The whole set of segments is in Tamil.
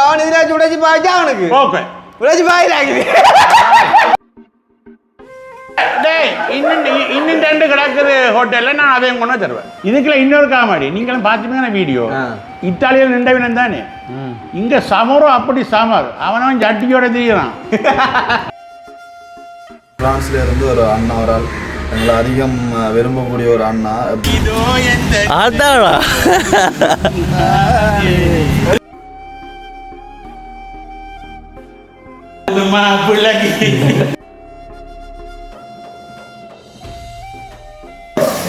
அவன் இதில் உடைச்சி பாய்ச்சா அவனுக்கு ஓகே உடைச்சி பாயிலாக்குது. இன்னும் 2 கிடக்குது ஹோட்டல்ல, நான் அதையும் கொண்டு தருவேன். இதுக்குள்ள இன்னொரு காமெடி நீங்களும் பார்த்துப்பீங்க வீடியோ. இத்தாலியில் நின்றவினம் தானே, இங்க சமரம் அப்படி சமர், அவனவன் ஜட்டியோட தெரியுறான். பிரான்ஸ்ல இருந்து ஒரு அண்ணா ஒரு எங்களை அதிகம் விரும்பக்கூடிய ஒரு அண்ணா. அதானா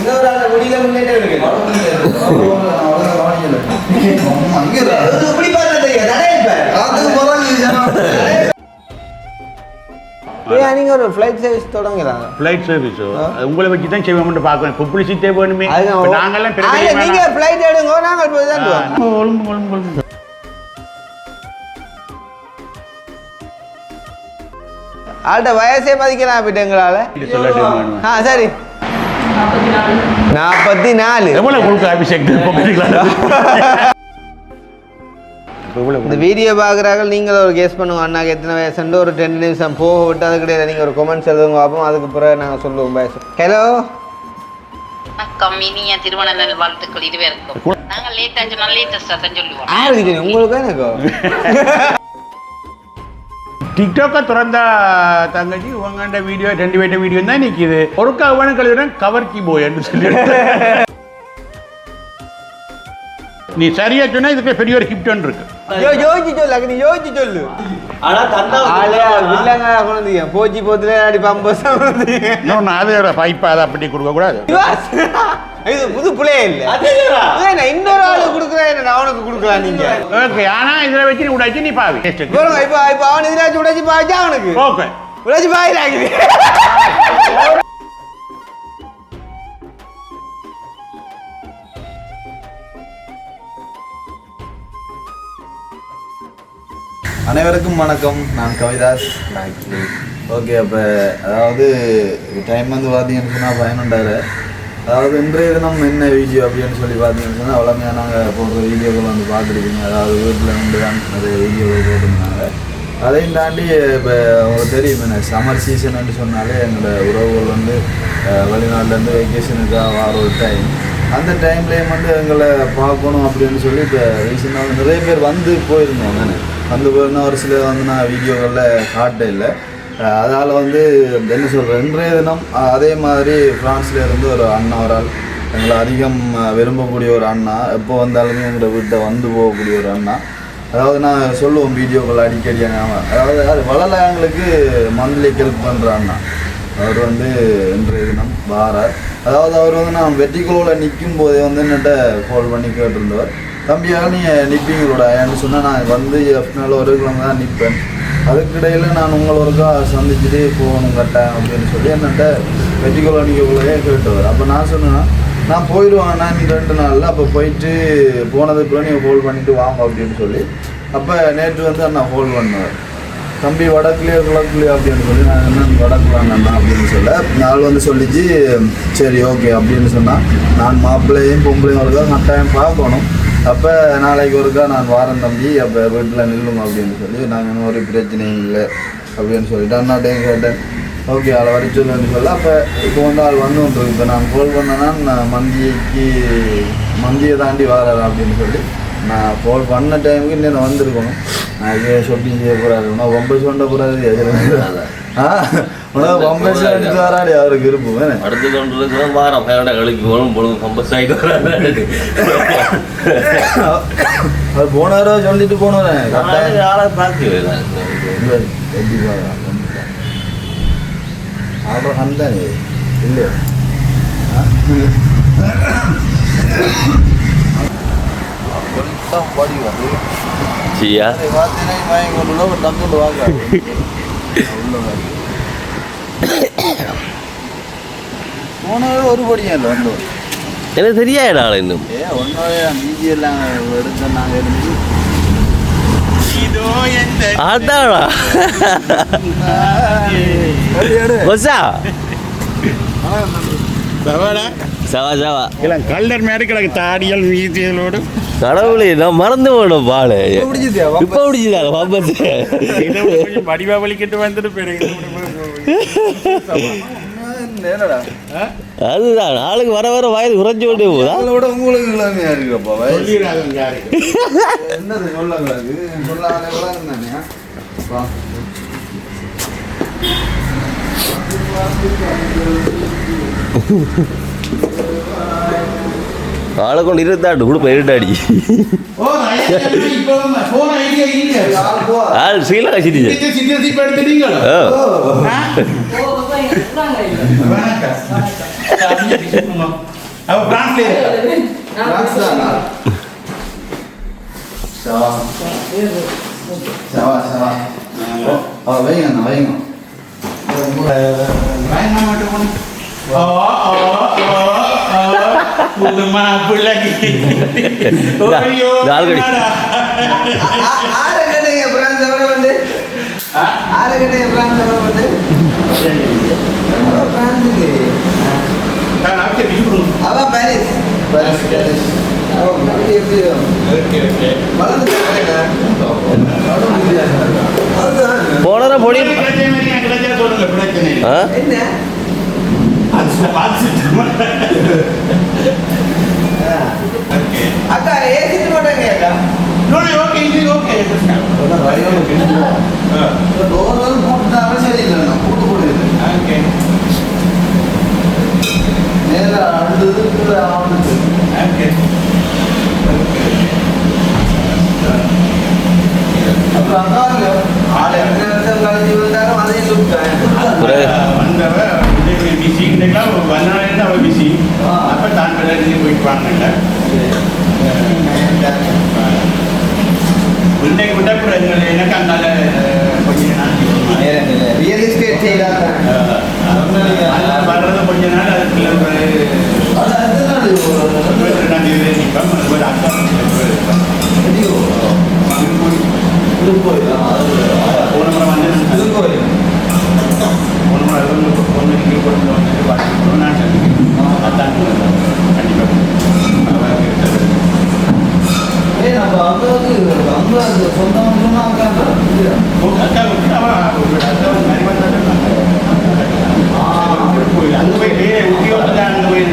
இன்னொரு ஆள் முடியல முன்னேற்றம் இருக்கு. இப்படி பார்த்தா நீங்க ஒரு ஃப்ளைட் சர்வீஸ் தொடங்கலாம். ஃப்ளைட் சர்வீஸ் உங்களை வச்சு தான் செய்வோம்னு பார்க்கணும். பப்ளிசிட்டே வேணுமே. நாங்கெல்லாம் நீங்க ஃப்ளைட் எடுங்க, நாங்க போய் தான் ஒழுங்கு ஆள்கிட்ட வயசே மதிக்கலாம் போயிட்டு எங்களால. சரி 44 எவ்வளவு கொடுக்க அபிஷேக் இந்த வீடியோ பார்க்குறாங்க. நீங்கள் ஒரு கெஸ் பண்ணுவோம், அண்ணாக்கு எத்தனை வயசுண்டு ஒரு 10 நிமிஷம் போக விட்டு அது கிடையாது. நீங்கள் ஒரு கமெண்ட்ஸ் எழுதுங்க பார்ப்போம், அதுக்கு பிறகு நாங்கள் சொல்லுவோம் வயசு. ஹலோ வணக்கம், இனிய திருமண நல் வாழ்த்துக்கள் இருவருக்கும். நாங்கள் லேட்டாக சொன்னால் லேட்டஸ்டாக தான் சொல்லுவோம். யாருக்கு தெரியும், உங்களுக்கு எனக்கோ? டிக்டாக்கை திறந்த தங்கச்சி உங்கண்ட வீடியோ 2 வீட்ட வீடியோ தான் நிற்கிது. ஒரு கவனம் கழுவிடன் கவர்ச்சி போய் என்று சொல்லி நீ சரியா சொன்னா இதுக்கு பெரிய ஒரு கிஃப்ட் ஒன்று இருக்கு. யோசிச்சு சொல்லு, நீ யோசிச்சு சொல்லு. போச்சு போத்துல பம்பஸ் அது பைப்பா அதை அப்படி கொடுக்க கூடாது. இது புது பிள்ளையே இல்ல, இன்னொரு ஆளு கொடுக்குறேன் அவனுக்கு கொடுக்கலாம் நீங்க. ஓகே, ஆனா இதுல வச்சு நீ உடைச்சு நீ பாவி. இப்ப அவன் இதுல உடைச்சு பாய்ச்சா அவனுக்கு ஓகே உடைச்சு பாயிலாக்குது. அனைவருக்கும் வணக்கம், நான் கவிதாஸ். ஓகே, அப்போ அதாவது டைம் வந்து பார்த்தீங்கன்னு சொன்னால் 11:30. அதாவது இன்றைய தினம் என்ன வீடியோ அப்படின்னு சொல்லி பார்த்தீங்கன்னு சொன்னால் அவ்வளோமையாக நாங்கள் போடுற வீடியோக்கள் வந்து பார்த்துருப்பீங்க. அதாவது வீட்டில் வந்து தான் நிறைய வீடியோக்கள் போட்டிருந்தாங்க. அதையும் தாண்டி இப்போ உங்களுக்கு தெரியும் என்ன சம்மர் சீசன்னு சொன்னாலே எங்களோட உறவுகள் வந்து வெளிநாட்டிலேருந்து வெக்கேஷனுக்காக வர ஒரு டைம். அந்த டைம்லேயும் வந்து எங்களை பார்க்கணும் அப்படின்னு சொல்லி இப்போ ரீசெண்டாக நிறைய பேர் வந்து போயிருந்தோம். நான் வந்து போயிருந்தா ஒரு சில வந்து நான் வீடியோக்களில் காட்ட இல்லை. அதால் வந்து என்ன சொல்கிறேன், இன்றைய தினம் அதே மாதிரி ஃப்ரான்ஸில் இருந்து ஒரு அண்ணா ஒரு எங்களை அதிகம் விரும்பக்கூடிய ஒரு அண்ணா, எப்போ வந்தாலுமே எங்களை வீட்டை வந்து போகக்கூடிய ஒரு அண்ணா. அதாவது நான் சொல்லுவோம் வீடியோக்கள் அடிக்கடி, அதாவது அது வளலாங்களுக்கு மந்த்லி ஹெல்ப் பண்ணுற அண்ணா. அவர் வந்து இன்றைய தினம் வாரார். அதாவது அவர் வந்து நான் வெற்றிக்குழுவில் நிற்கும் போதே வந்து என்னட்ட கால் பண்ணி கேட்டிருந்தவர், தம்பியாக நீங்கள் நிற்பீங்களோட ஏன்னு சொன்னால் நான் வந்து எஃப்னால ஒரு கிழமை தான் நிற்பேன், அதுக்கிடையில் நான் உங்களோருக்கா சந்திச்சுட்டு போகணும் கட்டேன் அப்படின்னு சொல்லி என்னட்ட வெற்றிக்குழு நிற்கக்குள்ளே கேட்டவர். அப்போ நான் சொன்னேன்னா நான் போயிடுவாங்கண்ணா நீ 2 நாளில். அப்போ போயிட்டு போனதுக்குள்ளே நீங்கள் ஹோல்ட் பண்ணிவிட்டு வாங்க அப்படின்னு சொல்லி அப்போ நேற்று வந்து அண்ணா ஹோல்ட் பண்ணுவார். தம்பி வடக்குலையோ கிழக்குலையோ அப்படின்னு சொல்லி நான் என்ன வடக்குலாண்ணா அப்படின்னு சொல்ல நாள் வந்து சொல்லிச்சு. சரி ஓகே அப்படின்னு சொன்னால் நான் மாப்பிள்ளையும் பொம்பளையும் ஒருக்கா கட்டாயம் பார்க்கணும். அப்போ நாளைக்கு ஒருக்கா நான் வாரம் தம்பி, அப்போ வீட்டில் நில்லுங்க அப்படின்னு சொல்லி நாங்கள் இன்னும் ஒரு பிரச்சனையும் இல்லை அப்படின்னு சொல்லிட்டு அண்ணாட்டையும் கேட்டேன். ஓகே அதை வர சொல்லுன்னு சொல்ல அப்போ இப்போ வந்து ஆள் வந்து இப்போ நான் கால் பண்ணேன்னா நான் மந்தியை தாண்டி வராரு அப்படின்னு சொல்லி நான் கால் பண்ண டைமுக்கு இன்னும் வந்திருக்கணும். நான் இதே ஷாப்பிங் செய்ய போகிறாரு, உனக்கு ரொம்ப சொண்ட போகிறாரு. உனக்கு ரொம்ப எடுத்து வராடி அவருக்கு இருப்போம். அடுத்து கொண்டு வாரம் கழிக்கு போகணும் பொழுது கம்பஸ் ஆகிட்டு வராது. அது போனாரோ சொல்லிட்டு போனேன் ஆளை பார்க்கவே ஆர்டர் வந்தானே இல்லையா? படி வந்து சரியா கொண்டு ஒரு தந்து வாங்க போனவரை ஒரு படியும் இல்லை வந்து எனக்கு தெரியாதா இன்னும் ஒன்னோட மீதி எல்லாம் எடுத்து நாங்கள் இருந்து அதானா சவா சவா இல்லை கல்லர் மாதிரி கிடக்கு தாடியல் வீதிகளோடு கடவுளே நான் மறந்து போனோம் பாலு பிடிச்சிட்டியா இப்போ பிடிச்சிருக்காங்க பாப்பஸ் கொஞ்சம் வடிவா வலிக்கிட்டு வந்துட்டு போயிடுங்க என்னடா அதுதான் நாளுக்கு வர வர வயது குறைஞ்சு கொண்டே போதா விட உங்களுக்கு இல்லாமையா இருக்குப்பா சொல்லிடுறாங்க யாரு என்னது சொல்லக்கூடாது சொல்லாத இருந்தானே ஆளை கொண்டு இருட்டாடு கொடுப்ப இருட்டாடி ஆள் ஸ்ரீலங்கா சிட்டிசன் வைங்க வைங்க புதுமா பிள்ளைக்கு போன பொடி சொல்லுங்க பிரச்சனை அக்கா ஏசிட்டு மாட்டாங்க அக்கா ஓகே இது ஓகே சரி இல்லை கூட்டு போடுது ஓகே நேரில் அடுத்தது ஓகே அப்புறம் அங்கே ஆள் எந்த கழிஞ்சு வந்தாலும் அதையும் சொல்லிட்டேன் வந்தவ பிஸி இன்னைக்கெல்லாம் வந்தாலும் அவள் பிஸி அப்போ தான் போயிட்டு வாங்கல இன்னைக்கு விட கூட எனக்கு அந்தால கொஞ்சம் ரியல் எஸ்டேட் செய்யலாம் வர்றது கொஞ்ச நாள் அதுக்குள்ள ரெண்டாம் தேதி நிற்பேன் மறுபடியும் அக்கா போன முறை வந்து ஒன்று நீங்கள் கொண்டு வந்துட்டு பார்த்துக்கணும் நான் சொல்லிக்கிறேன் அதான் கண்டிப்பாக நம்ம அங்கே வந்து அங்கே அது சொந்தம் அக்கா விட்டு அவன் போய் அங்கே போய் வேறு உத்தியோகத்தில் அங்கே போய்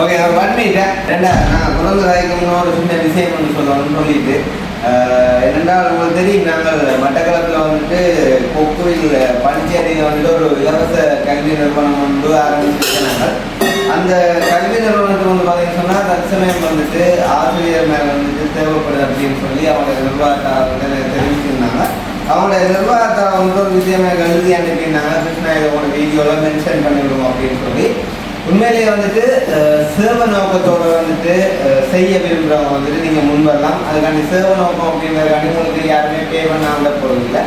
ஓகே நான் பண்ணிட்டேன் நான் குழந்தை தாய்க்கு ஒரு சின்ன விஷயம் ஒன்று சொல்லணும்னு சொல்லிட்டு என்னென்றால் உங்களுக்கு தெரியும் நாங்கள் மட்டக்களத்தில் வந்துட்டு கொக்குவில் பனிச்சேரியில் வந்துட்டு ஒரு இலவச கல்வி நிறுவனம் வந்து ஆரம்பிச்சிருக்காங்க. அந்த கல்வி நிறுவனத்துக்கு வந்து பார்த்தீங்கன்னு சொன்னால் தற்சமயம் வந்துட்டு ஆசிரியர் மேலே வந்துட்டு தேவைப்படுது அப்படின்னு சொல்லி அவங்களுடைய நிர்வாகத்தார் வந்து தெரிவிச்சிருந்தாங்க. அவங்களுடைய நிர்வாகத்தார் வந்து ஒரு விஷயமாக எழுதி அனுப்பியிருந்தாங்க. கிருஷ்ணா இதை உங்களோட வீடியோவில் மென்ஷன் பண்ணிவிடுவோம் அப்படின்னு சொல்லி உண்மையிலேயே வந்துட்டு சேவ நோக்கத்தோடு வந்துட்டு செய்ய விரும்புகிறவங்க வந்துட்டு நீங்கள் முன் வரலாம். அதுக்காண்டி சேவ நோக்கம் அப்படிங்கிறதுக்காண்டி உங்களுக்கு யாருமே பே பண்ணாம போகிறதில்லை.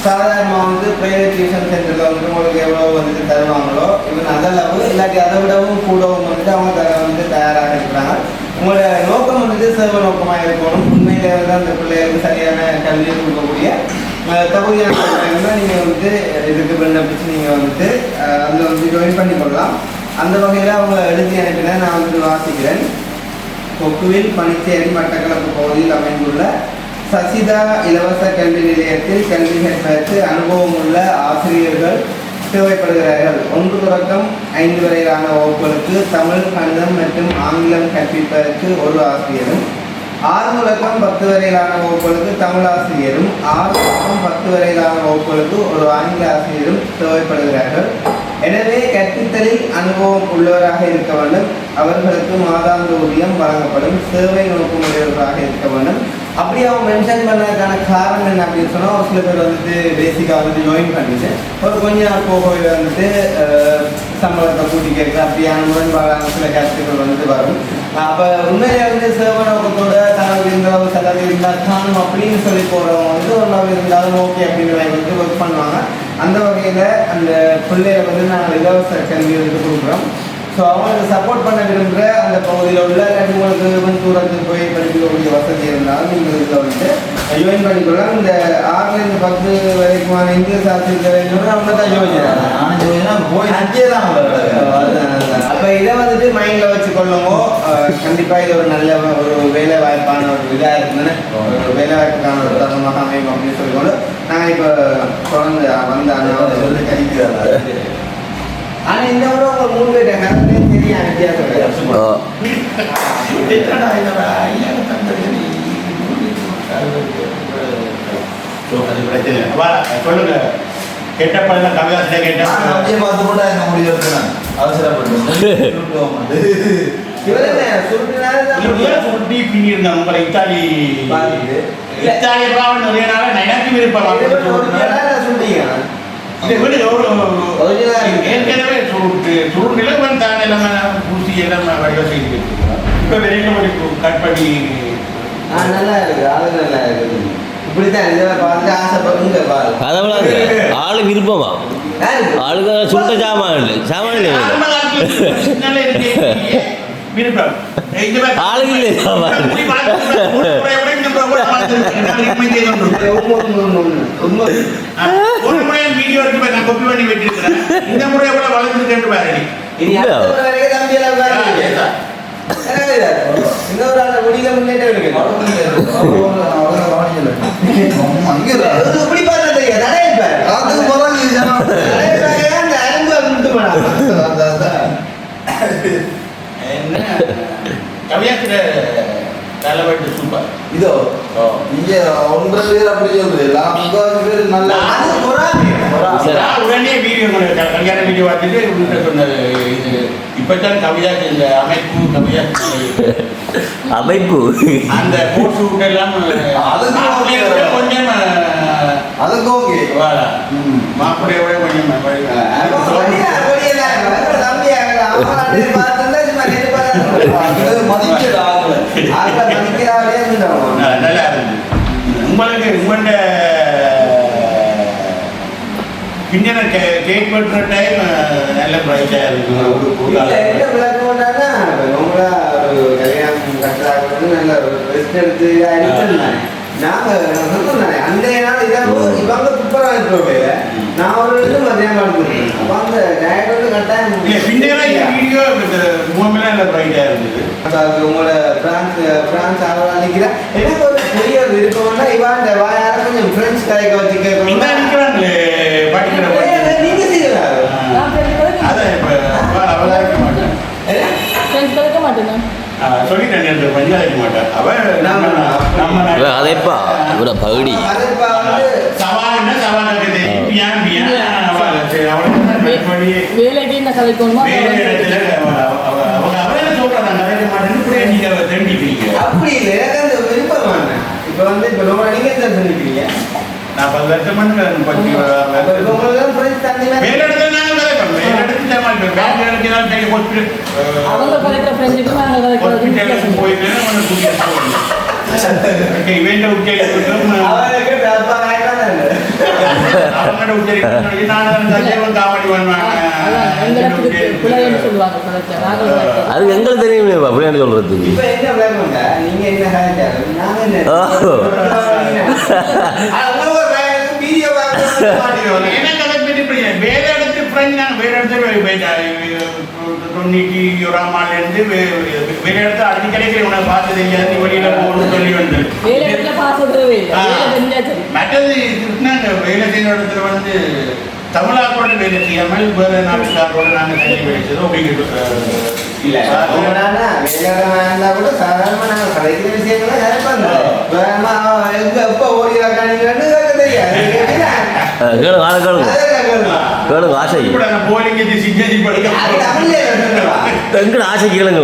சாதாரணமாக வந்து ப்ரைவேட் டியூஷன் சென்டரில் வந்துட்டு உங்களுக்கு எவ்வளோ வந்துட்டு தருவாங்களோ இவன் அதளவு இல்லாட்டி அதை விடவும் கூடவும் வந்துட்டு அவங்க வந்து தயாராக இருக்கிறாங்க. உங்களோட நோக்கம் வந்துட்டு சேவ நோக்கமாக இருக்கணும். உண்மையிலே வந்து அந்த பிள்ளைகளுக்கு சரியான கல்வியை கொடுக்கக்கூடிய தகுதியான இருந்தால் நீங்கள் வந்துட்டு இதுக்கு விண்ணப்பிச்சு நீங்கள் வந்துட்டு அதில் வந்து ஜாயின் பண்ணி கொள்ளலாம். அந்த வகையில் அவங்க எழுதி அனுப்பின நான் வந்துட்டு வாசிக்கிறேன். கொக்குவில் பனிச்சேரி மட்டக்களப்பு பகுதியில் அமைந்துள்ள சசிதா இலவச கல்வி நிலையத்தில் கல்வி கற்பதற்கு அனுபவம் உள்ள ஆசிரியர்கள் தேவைப்படுகிறார்கள். 1 தொடக்கம் 5 வரையிலான வகுப்புகளுக்கு தமிழ், கணிதம் மற்றும் ஆங்கிலம் கற்பிப்பதற்கு ஒரு ஆசிரியரும், 6 தொடக்கம் 10 வரையிலான வகுப்புகளுக்கு தமிழ் ஆசிரியரும், 6 தொடக்கம் 10 வரையிலான வகுப்புகளுக்கு ஒரு ஆங்கில ஆசிரியரும் தேவைப்படுகிறார்கள். எனவே கற்பித்தலில் அனுபவம் உள்ளவராக இருக்க வேண்டும். அவர்களுக்கு மாதாந்த ஊதியம் வழங்கப்படும். சேவை நோக்கமுடையவர்களாக இருக்க வேண்டும். அப்படி அவங்க மென்ஷன் பண்ணதுக்கான காரணம் என்ன அப்படின்னு சொன்னால், ஒரு சில பேர் வந்துட்டு பேசிக்காக வந்துட்டு ஜாயின் பண்ணிட்டு ஒரு கொஞ்ச நாள் போக வந்துட்டு சம்பளத்தை கூட்டி கேட்குறது அப்படியான முரண்பாடான சில கருத்துக்கள் வந்துட்டு வரும். அப்போ உண்மையிலே வந்து சேவை நோக்கத்தோட தனது இருந்தாலும் செலவு இருந்தால் காணும் அப்படின்னு சொல்லி போகிறவங்க வந்து ஒரு நாள் இருந்தாலும் ஓகே அப்படிங்கிற வந்து ஒர்க் பண்ணுவாங்க. அந்த வகையில் அந்த பிள்ளைகளை வந்து நாங்கள் இலவச கல்வி வந்து கொடுக்குறோம். ஸோ அவங்களுக்கு சப்போர்ட் பண்ண விரும்புகிற அந்த பகுதியில் உள்ள உங்களுக்கு கொஞ்சம் தூரத்துக்கு போய் படிக்கக்கூடிய வசதி இருந்தாலும் நீங்கள் இதில் வந்துட்டு ஜாயின் பண்ணிக்கலாம். இந்த 6லேருந்து 10 வரைக்குமான இந்திய சாஸ்திரிகள் அவங்க தான் ஜோதிக்கிறாங்க. போய் அங்கே தான் அப்போ இதை வந்துட்டு மைண்டில் வச்சுக்கொள்ளுமோ கண்டிப்பாக இது ஒரு நல்ல ஒரு வேலை வாய்ப்பான ஒரு இதாக இருக்குன்னு ஒரு வேலை வாய்ப்புக்கான ஒரு தருணமாக அமையும் அப்படின்னு சொல்லிக்கொண்டு நாங்கள் இப்போ தொடர்ந்து வந்து அந்த சொல்லி கணிக்கிறாங்க. ஆனால் இந்த விட உங்கள் 3 பேர் கருத்துலேயே தெரியும் வித்தியாசம். அது பிரச்சனை இல்லை. சொல்லுங்க கெட்ட பழக கவிதாசில கேட்டேன் அப்படியே பார்த்து போட்டா என்ன முடிவு எடுத்தேன் அவசரப்பட்டு சுருட்டி பின்னி இருந்தேன் உங்களை இத்தாலி பிராவன் நிறைய நாள் எனக்கு விருப்பம் ஏற்கனவே சுருட்டு நிலவன் தான் எல்லாமே பூசி எல்லாம் வடிவ செய்து இப்போ வெளியில் கட் பண்ணி நல்லா இருக்குது. அது நல்லா இருக்குது. இப்படித்தான் இதை பார்த்து ஆசைப்படுங்க பாருங்க. அதெல்லாம் ஆளு விருப்பமா ஆளுக்கு சுட்ட சாமான் இல்லை சாமான் இல்லை விருப்பம் ஆளுக்கு இல்லை சாமான் ஒரு முறையை வீடியோ எடுத்து நான் கொப்பி பண்ணி வச்சிருக்கிறேன். இந்த முறையை கூட வளர்ந்துட்டு பாரு. இன்னொரு ஆள் முடியல முன்னேற்றம் இருக்கு. இப்படி பார்த்தா தெரியாது. கவியாத்திர தலைவட்டு சூப்பர் இதோ நீங்க 1 பேர் அப்படி சொல்றீங்களா? 50 பேர் நல்லா உடனே வீடியோ கல்யாண வீடியோ பார்த்துட்டு உங்கள்கிட்ட சொன்னது இது இப்பதான் கவிதாக்கு இந்த அமைப்பு கவிதாக்கு அமைப்பு அந்த போட்டு விட்டு எல்லாம் கொஞ்சம் அதுக்கு ஓகே மாப்பிள்ளையோட கொஞ்சம் நல்லா இருந்து உங்களுக்கு உங்கள்ட பின்ன கேக் பண்ணுற டைம் நல்ல பிரைட்டாக இருக்கும். கல்யாணம் கட்டுறாங்க நல்ல ரெஸ்ட் எடுத்து நாங்கள் சொன்னேன் அந்த நாள் இவங்க சூப்பராக இருக்கிற நான் ஒரு இடத்துல மதியம் பார்த்துருக்கேன். அப்போ அந்த டயட் வந்து கட்டாயம் வீடியோ மூமெல்லாம் நல்ல பிரைட்டாக இருந்தது. உங்களோட பிரான்ஸ் ஆர்வம் நிற்கிறேன். எனக்கு ஒரு பெரிய விருப்பம்னா இவன் யாரை கொஞ்சம் ஃப்ரெண்ட்ஸ் கதைக்க வச்சு கேட்கணும். நீங்க செய்யறாரு அதான் இப்போ அவதாரிக்க மாட்டேன் சொல்லிட்டேன் பஞ்சாயத்து மாட்டேன் அவன் அதைப்பா இவர பகுடி சவால் சவால் வேலைக்கு என்ன கதைக்கணுமா அவரே சொல்றாங்க கதைக்க மாட்டேன்னு நீங்க தெரிஞ்சுக்கிறீங்க. அப்படி இல்லை எனக்கு அந்த விருப்பம். இப்போ வந்து இப்போ ரொம்ப நீங்க என்ன சொல்லிக்கிறீங்க? நான் 10 வருஷம் பற்றி அவங்க கதைக்கிற ஃப்ரெண்ட்ஸுக்கு நாங்கள் கதைக்கிறது அது எங்களுக்கு தெரியுமே அப்படின்னு சொல்றது. நீங்க என்ன வேற இடத்து வேற இடத்துல 91ஆம் ஆண்டுலேருந்து வேற இடத்த அடுத்து கிடைக்கிற உனக்கு பார்த்து தெரியாது நீ வெளியில போகணும்னு சொல்லி வந்து மற்றது கிருஷ்ணன் வேலை செய்கிற இடத்துல வந்து தமிழாக்கோட வேலை செய்யாமல் வேற நாட்டுக்காரோட நாங்கள் தள்ளி வைச்சதோ அப்படிங்கிறது இல்லை. கூட சாதாரணமாக நாங்கள் கிடைக்கிற விஷயங்கள்லாம் எப்போ ஓடிறாக்கானு தெரியாது. கேளுங்க ஆசை எங்கட ஆசை கேளுங்க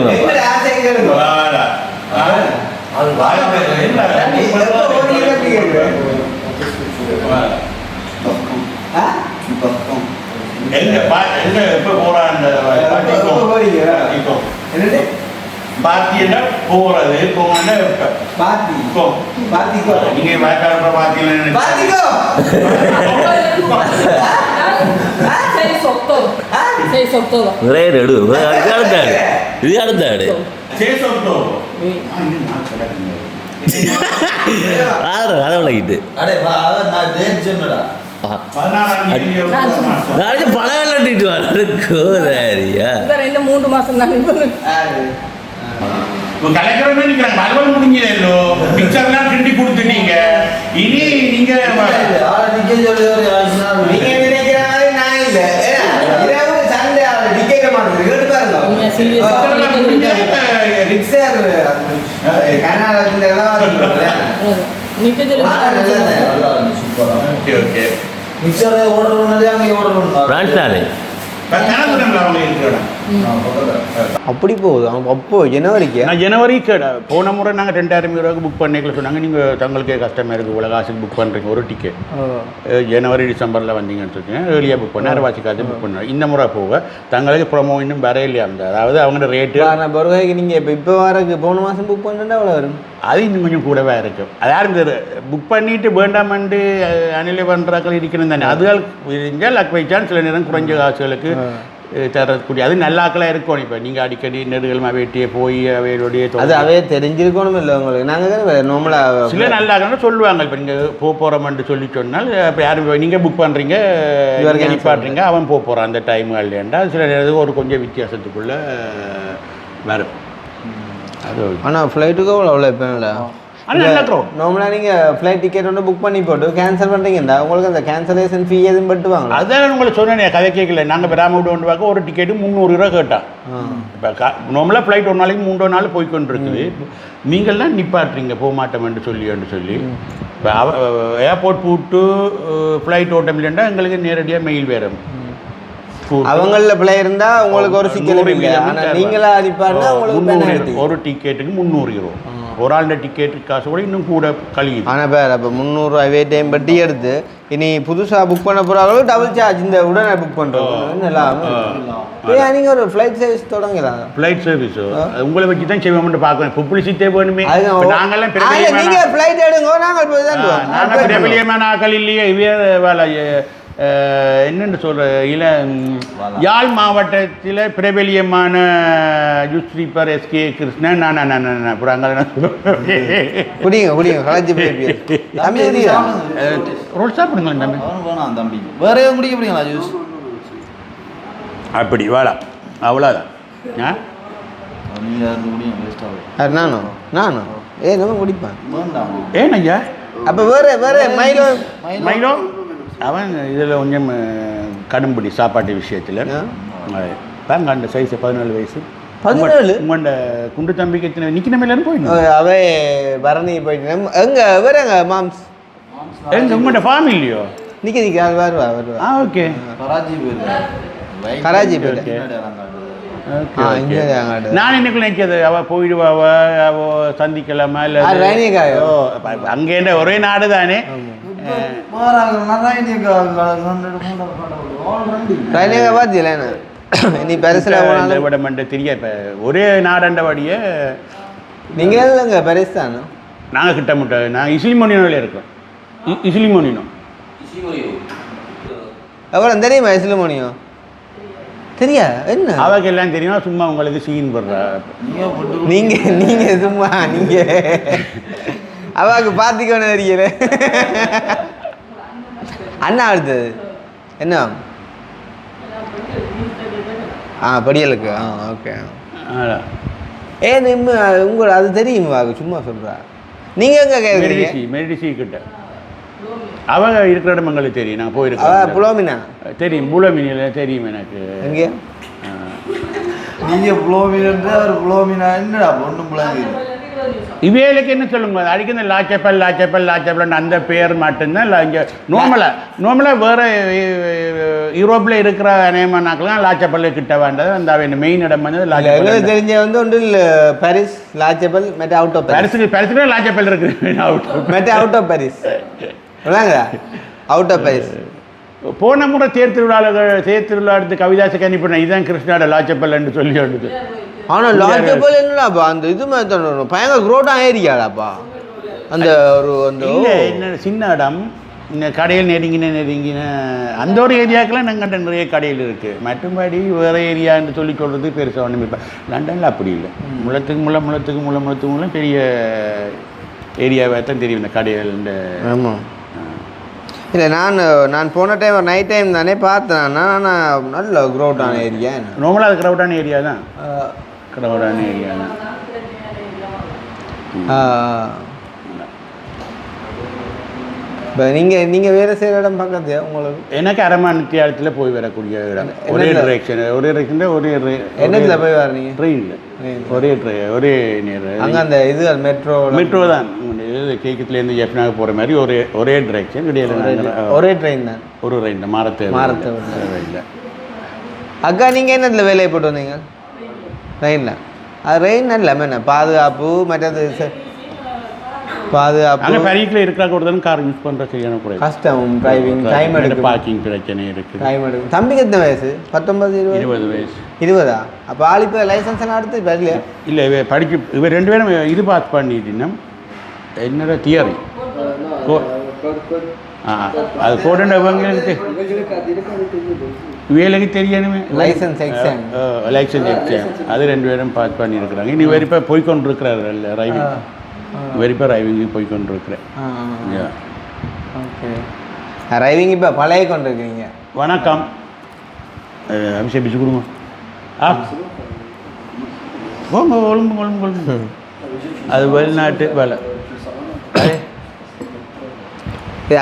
பாத்தியா போறது போங்க பாத்திக்கோ பாத்திக்கோ நீங்க வேக்காடுற பாத்தியில 6 october. 6 october. நிறைய எடு இது அடுத்தாடு அதை விளக்கிட்டு அடே நான் டேட் சொன்னடா நாளைக்கு பழம் கட்டிட்டு வரறியா இவர் இன்னும் 3 மாசம் தான் கலெக்டர் நினைக்கிறாங்க அலுவல் முடிஞ்சதோ பிக்சர்லாம் கிண்டி கொடுத்துட்டீங்க இனி நீங்க நீங்க நினைக்கிற மாதிரி நான் இல்லை இரவு சண்டே டிக்கெட் மாட்டேங்குது கேட்டு பாருங்க ரிக்ஸர் கர்நாடகத்தில் எல்லாம் நிக்க ஓகே ஓகே மிக்சர் ஆர்டர் பண்ணதே அங்கே ஆர்டர் பண்ணா பிரான்ஸ் தானே அவங்க இருக்கிற அப்படி போகுது அப்போ ஜனவரிக்கு நான் ஜனவரி போன முறை நாங்கள் 2000 ரூபாய்க்கு புக் பண்ணிக்கல சொன்னாங்க நீங்கள் தங்களுக்கே கஷ்டமாக இருக்குது இவ்வளோ காசுக்கு புக் பண்ணுறீங்க ஒரு டிக்கெட் ஜனவரி டிசம்பரில் வந்தீங்கன்னு சொல்லிட்டு ஏர்லியாக புக் பண்ண அரைவாசி காசு புக் பண்ணாங்க இந்த முறை போக தங்களுக்கு ப்ரொமோ இன்னும் வர இல்லையா அந்த அதாவது அவங்களோட ரேட்டு வருவாய்க்கு நீங்கள் இப்போ வரக்கு போன மாதம் புக் பண்ணுறா அவ்வளோ வரும் அது இன்னும் கொஞ்சம் கூடவே இருக்கும் அது யாரும் புக் பண்ணிட்டு வேண்டாமண்டு அணிலை பண்ணுறாக்கள் இருக்கணும் தானே அதுகள் இருந்தால் லக் வைச்சான் சில நேரம் குறைஞ்ச காசுகளுக்கு தரக்கூடிய அது நல்லாக்களாக இருக்கணும் இப்போ நீங்கள் அடிக்கடி நெடுகலமாக வெட்டியே போய் அவையோடைய அது அவையே தெரிஞ்சிருக்கணும் இல்லை உங்களுக்கு நாங்கள் நார்மலாக சில நல்லாக்கணும் சொல்லுவாங்க இப்போ நீங்கள் போகிறோம்னு சொல்லி சொன்னால் இப்போ யாரும் நீங்கள் புக் பண்ணுறீங்க நிப்பாட்டுறீங்க அவன் போகிறான் அந்த டைம் இல்லையாண்டா சில நேரத்துக்கு ஒரு கொஞ்சம் வித்தியாசத்துக்குள்ளே வரும் அது ஆனால் ஃப்ளைட்டுக்கு அவ்வளோ இப்போ இல்லை ஆனால் நல்லா க்ரௌட் நார்மலாக நீங்கள் ஃப்ளைட் டிக்கெட் ஒன்று புக் பண்ணி போட்டு கேன்சல் பண்ணுறீங்கடா உங்களுக்கு அந்த கேன்சலேஷன் ஃபீ எதுவும் பட்டுவாங்க அதான் உங்களுக்கு சொன்னேன் கதை கேட்கல நாங்கள் பெறாமல் கொண்டு பார்க்க ஒரு டிக்கெட்டு 300 ரூபா கேட்டான் இப்போ நார்மலாக ஃப்ளைட் ஒரு நாளைக்கு 3 நாள் போய்கொண்டு இருக்குது நீங்கள்லாம் நிப்பாட்டுறீங்க போக மாட்டோம்னு சொல்லி இப்போ ஏர்போர்ட் போட்டு ஃப்ளைட் ஓட்டம் இல்லைன்னா எங்களுக்கு நேரடியாக மெயில் வேறு அவங்கள பிள்ளை இருந்தா உங்களுக்கு ஒரு சிக்கல் நீங்களா அடிப்பாருன்னா உங்களுக்கு ஒரு டிக்கெட்டுக்கு 300 ரூபா ஒரு ஆளுடைய டிக்கெட்டு காசு கூட இன்னும் கூட கழியுது ஆனால் பேர் அப்போ 300 ரூபாய் டைம் பட்டி எடுத்து இனி புதுசாக புக் பண்ண போகிறாங்களும் டபுள் சார்ஜ் இந்த உடனே புக் பண்ணுறோம் எல்லாம் நீங்கள் ஒரு ஃப்ளைட் சர்வீஸ் தொடங்கலாம் ஃப்ளைட் சர்வீஸ் உங்களை வச்சு தான் செய்வோம்னு பார்க்கணும் பப்ளிசிட்டே வேணுமே நாங்கள்லாம் நீங்கள் ஃப்ளைட் எடுங்க நாங்கள் போய் தான் நாங்கள் பிரபலியமான ஆக்கள் இல்லையே இவே வேலை என்னென்னு சொல்கிற இல்லை யாழ் மாவட்டத்தில் பிரபலியமான ஜூஸ்ரீப்பர் எஸ்கே கிருஷ்ணன் நான் அப்புறம் அங்கே குடிங்க கலாச்சி தம்பி ரோல் சாப்பிடுங்களேன் தம்பி வேணாம் தம்பி வேற எதுவும் குடிக்க போறீங்களா ஜூஸ் அப்படி வாடா அவ்வளோதான் நானும் நம்ம குடிப்பேன் ஏன் ஐயா அப்போ வேற மைலோ அவன் இதில் கொஞ்சம் கடும்படி சாப்பாட்டு விஷயத்தில் பாங்க அந்த சைஸு 17 வயசு 17 உங்கள்ட குண்டு தம்பிக்கு எத்தனை நிற்கிற மேலேருந்து போயிடணும் அவே பரணி போயிட்டு எங்கே வேறங்க மாம்ஸ் எங்க உங்கள்ட ஃபார்ம் இல்லையோ நிற்க அது வருவா ஓகே கராச்சி போயிட்டு நான் இன்னைக்குள்ள நினைச்சது அவள் போயிடுவா அவ சந்திக்கலாமா இல்லை அங்கே ஒரே நாடு தானே நீ பெருசுல விட மாட்டேன் தெரிய இப்போ ஒரே நாடண்டபடியே நீங்கள் இல்லைங்க பெருசு தானே நாங்கள் கிட்ட முட்டை நாங்கள் இஸ்லிமோனியோவில் இருக்கோம் இஸ்லிமோனினோ எவ்வளோ தெரியுமா இஸ்லிமோனியோ தெரியா என்ன அவருக்கு எல்லாம் தெரியும் சும்மா உங்களுக்கு சீன் போடுறா நீங்க சும்மா நீங்க அவாக்கு பார்த்துக்கணும் தெரியல அண்ணா அடுத்தது என்ன படியலுக்கு ஓகே உங்களோட அது தெரியுமா சும்மா சொல்கிறா நீங்கள் எங்கே கேட்குறீங்க மெடிசி கிட்ட அவங்க இருக்கிற இடம் எங்களுக்கு தெரியும் நாங்கள் போயிருக்கோம் புலோமினா தெரியும் புலோமினியில் தெரியும் எனக்கு எங்கே நீங்கள் புலோமின் அவர் புலோமினா என்னடா ஒன்றும் புலங்கி இவைகளுக்கு என்ன சொல்லுங்க அடிக்க இந்த லாச்சப்பல் அந்த பேர் மட்டும்தான் இல்லை இங்கே நார்மலாக வேறு யூரோப்பில் இருக்கிற அநேகமானாக்கெல்லாம் லாச்சப்பல் கிட்ட வேண்டது அந்த அவன் மெயின் இடம் வந்து எங்களுக்கு தெரிஞ்ச வந்து ஒன்று பாரிஸ் லாச்சப்பல் மெட்ட அவுட் ஆஃப் பாரிஸுக்கு லாச்சப்பல் இருக்குது மெட்ட out of Paris out of Paris போன முறை தேர்திருவிழா எடுத்து கவிதாசுக்கு அனுப்பினேன் இதுதான் கிருஷ்ணாட லாச்சப்பல்னு சொல்லி வந்தது ஆனால் லாச்சப்பல் என்னடாப்பா அந்த இது பயங்கர குரோட்டாக ஏரியாடாப்பா அந்த ஒரு அந்த என்ன சின்ன இடம் இந்த கடையில் நெருங்கின அந்த ஒரு ஏரியாக்கெல்லாம் எங்கள்கிட்ட நிறைய கடையில் இருக்குது. மற்றபடி வேறு ஏரியான்னு சொல்லி சொல்கிறது பெருசாக ஒன்றுமே இப்போ லண்டனில் அப்படி இல்லை. முளத்துக்கு பெரிய ஏரியாவை தான் தெரியும் இந்த கடைகள். இந்த ஆமாம் இல்லை நான் போன டைம் ஒரு நைட் டைம் தானே பார்த்தேன். ஆனால் நல்ல க்ரௌடான ஏரியா. நார்மலாக அது க்ரௌடான ஏரியா தான். க்ரௌடான ஏரியா தான். இப்போ நீங்கள் வேலை செய்கிற இடம் பக்கத்து உங்களுக்கு? எனக்கு அரமாநித்தியாலத்தில் போய் வரக்கூடிய இடம். ஒரே டிரெக்ஷன் என்னத்தில் போய் வரீங்க? ட்ரெயினில் ஒரே நேரம். அங்கே அந்த இது மெட்ரோ தான் கேக்கத்துலேருந்து ஜெஃப்னாக போகிற மாதிரி ஒரே டிரெக்ஷன் கிடையாது. ஒரே ட்ரெயின் தான். ஒரு ட்ரெயின் தான். மாரத்தை இல்லை. அக்கா நீங்கள் என்னத்தில் வேலையை போட்டு வந்தீங்க? ட்ரெயினில். அது ட்ரெயின் இல்லை என்ன பாதுகாப்பு மற்றது பாதுகாப்பு. அங்கே பரிக்கில் இருக்கிற கூட தான் கார் யூஸ் பண்ணுற சரியான குறை. கஷ்டம். டிரைவிங் டைம் எடுக்கும். பார்க்கிங் பிரச்சனை இருக்குது. டைம் எடுக்கும். தம்பிக்கு எத்தனை வயசு? 19 20 வயசு. 20ஆ? அப்போ ஆள் இப்போ லைசன்ஸ் எல்லாம் எடுத்து வரலையா? இல்லை இவர் 2 பேரும் இது பாஸ் பண்ணிட்டுன்னா என்னோட தியரி அது போடுன்றவங்களுக்கு வேலைக்கு தெரியணுமே. லைசன்ஸ் எக்ஸாம் அது 2 பேரும் பாஸ் பண்ணியிருக்கிறாங்க. இனி இவர் இப்போ போய்கொண்டிருக்கிறார் டிரைவிங். இவர் இப்போ டிரைவிங்கு போய்கொண்டிருக்கிறேன். ஓகே. டிரைவிங் இப்போ பழைய கொண்டு இருக்கீங்க. வணக்கம் அபிஷேக் பிச்சு கொடுங்க. ஒழுங்கு அது வெளிநாட்டு வேலை.